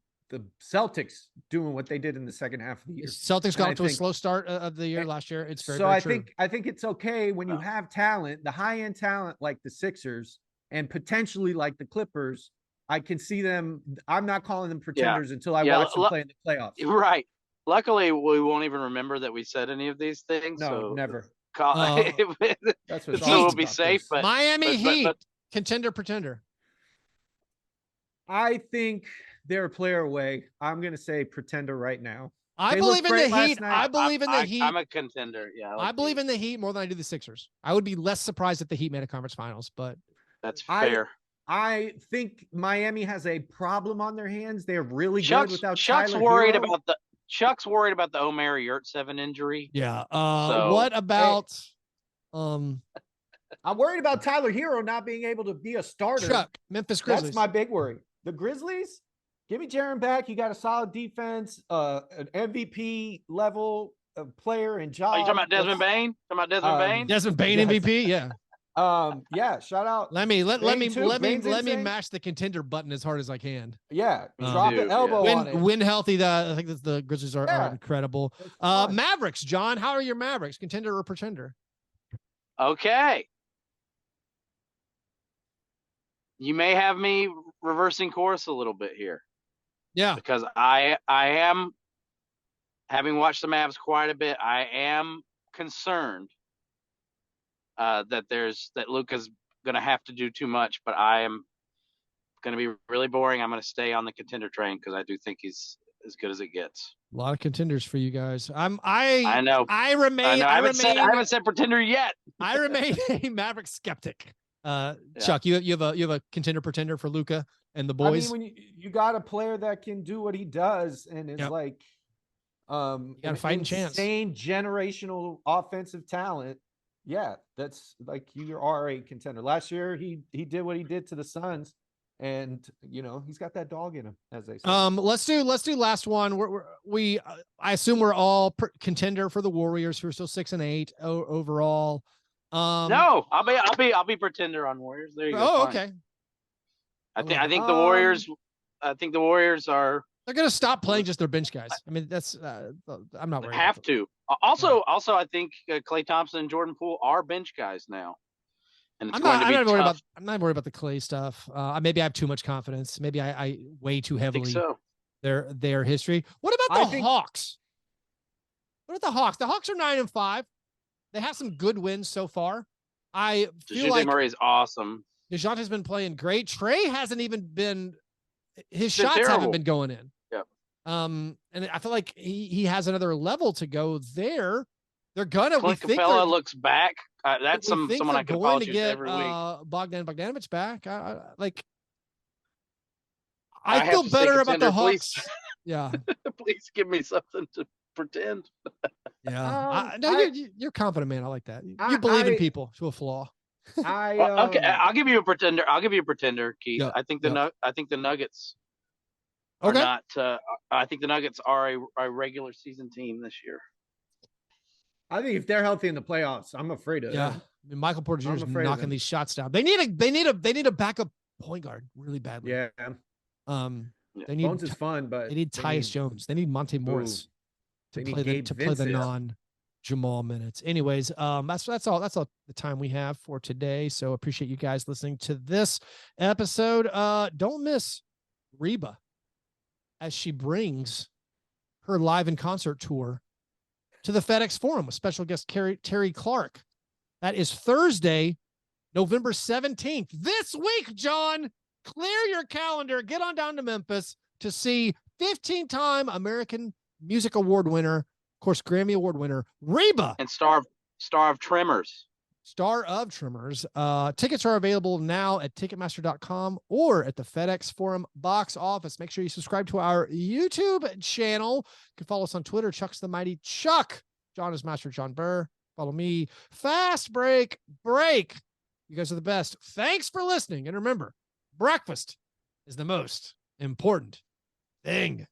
Celtics doing what they did in the second half of the year. Celtics got to a slow start of the year last year. It's very, so very I true. I think it's okay when you have talent, the high end talent like the Sixers and potentially like the Clippers. I can see them. I'm not calling them pretenders until I watch them play in the playoffs. Right. Luckily, we won't even remember that we said any of these things. No, so never. That's what we'll be safe. But Miami Heat, contender, pretender. I think they're a player away. I'm going to say pretender right now. I believe in the Heat. I believe in the Heat. I'm a contender. Yeah. I believe in the Heat more than I do the Sixers. I would be less surprised if the Heat made a conference finals, but that's fair. I think Miami has a problem on their hands. They're really good without Chuck's Tyler worried Hero. Chuck's worried about the Omer Yurtseven injury. Yeah. What about I'm worried about Tyler Hero not being able to be a starter. Chuck, Memphis Grizzlies. That's my big worry. The Grizzlies, give me Jaren back. You got a solid defense, an MVP level player and job. Are you talking about Desmond Bane? Desmond Bane MVP, yeah. Yeah, shout out. Let me mash the contender button as hard as I can. Yeah, drop an elbow on it. When healthy, I think that the Grizzlies are incredible. Mavericks, John, how are your Mavericks? Contender or pretender? Okay. You may have me reversing course a little bit here. Yeah. Because I am, having watched the Mavs quite a bit, I am concerned that Luka's going to have to do too much, but I am going to be really boring. I'm going to stay on the contender train because I do think he's as good as it gets. A lot of contenders for you guys. I know. I haven't said pretender yet. I remain a Maverick skeptic. Chuck, you have a contender pretender for Luka and the boys. I mean, when you got a player that can do what he does, and it's like you got a fighting chance. Insane generational offensive talent. Yeah, that's like you are a contender. Last year he did what he did to the Suns, and he's got that dog in him, as they say. Let's do last one. I assume we're all contender for the Warriors, who are still 6-8 overall. No, I'll be pretender on Warriors. There you go. Oh, okay. I think the Warriors. I think the Warriors are. They're gonna stop playing just their bench guys. I mean, that's. I'm not worried. Have to. Also, I think Klay Thompson and Jordan Poole are bench guys now, and it's going to be tough. I'm not worried about the Clay stuff. Maybe I have too much confidence. Maybe I weigh too heavily their history. What about the Hawks? What about the Hawks? The Hawks are 9-5. They have some good wins so far. I feel like Murray's awesome. DeJounte's been playing great. Trey hasn't even been. His shots haven't been going in. Yep. And I feel like he has another level to go there. They're gonna. Clint Capella looks back. That's someone I can apologize to every week. Bogdanovich back. I feel better about the Hawks. Please. Yeah. Please give me something to pretend. Yeah. You're confident, man. I like that. You believe in people to a flaw. Okay, I'll give you a pretender. Keith. Yeah. I think the Nuggets are not. I think the Nuggets are a regular season team this year. I think if they're healthy in the playoffs, I'm afraid of. Yeah, I mean, Michael Porter Jr. is knocking these shots down. They need a backup point guard really badly. Yeah. They need Bones is fun, but they need Tyus Jones. They need Monte Morris to play the non-Jamal minutes. Anyways, that's all the time we have for today. So appreciate you guys listening to this episode. Don't miss Reba as she brings her live in concert tour to the FedEx Forum with special guest Terry Clark. That is Thursday, November 17th. This week, John, clear your calendar. Get on down to Memphis to see 15-time American Music Award winner, of course, Grammy Award winner, Reba. And star of Tremors. Star of Tremors. Tickets are available now at Ticketmaster.com or at the FedEx Forum box office. Make sure you subscribe to our YouTube channel. You can follow us on Twitter, Chuck's the Mighty Chuck. John is Master John Burr. Follow me. Fastbreak Break. You guys are the best. Thanks for listening. And remember, breakfast is the most important thing.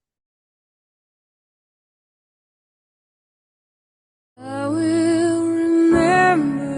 I will remember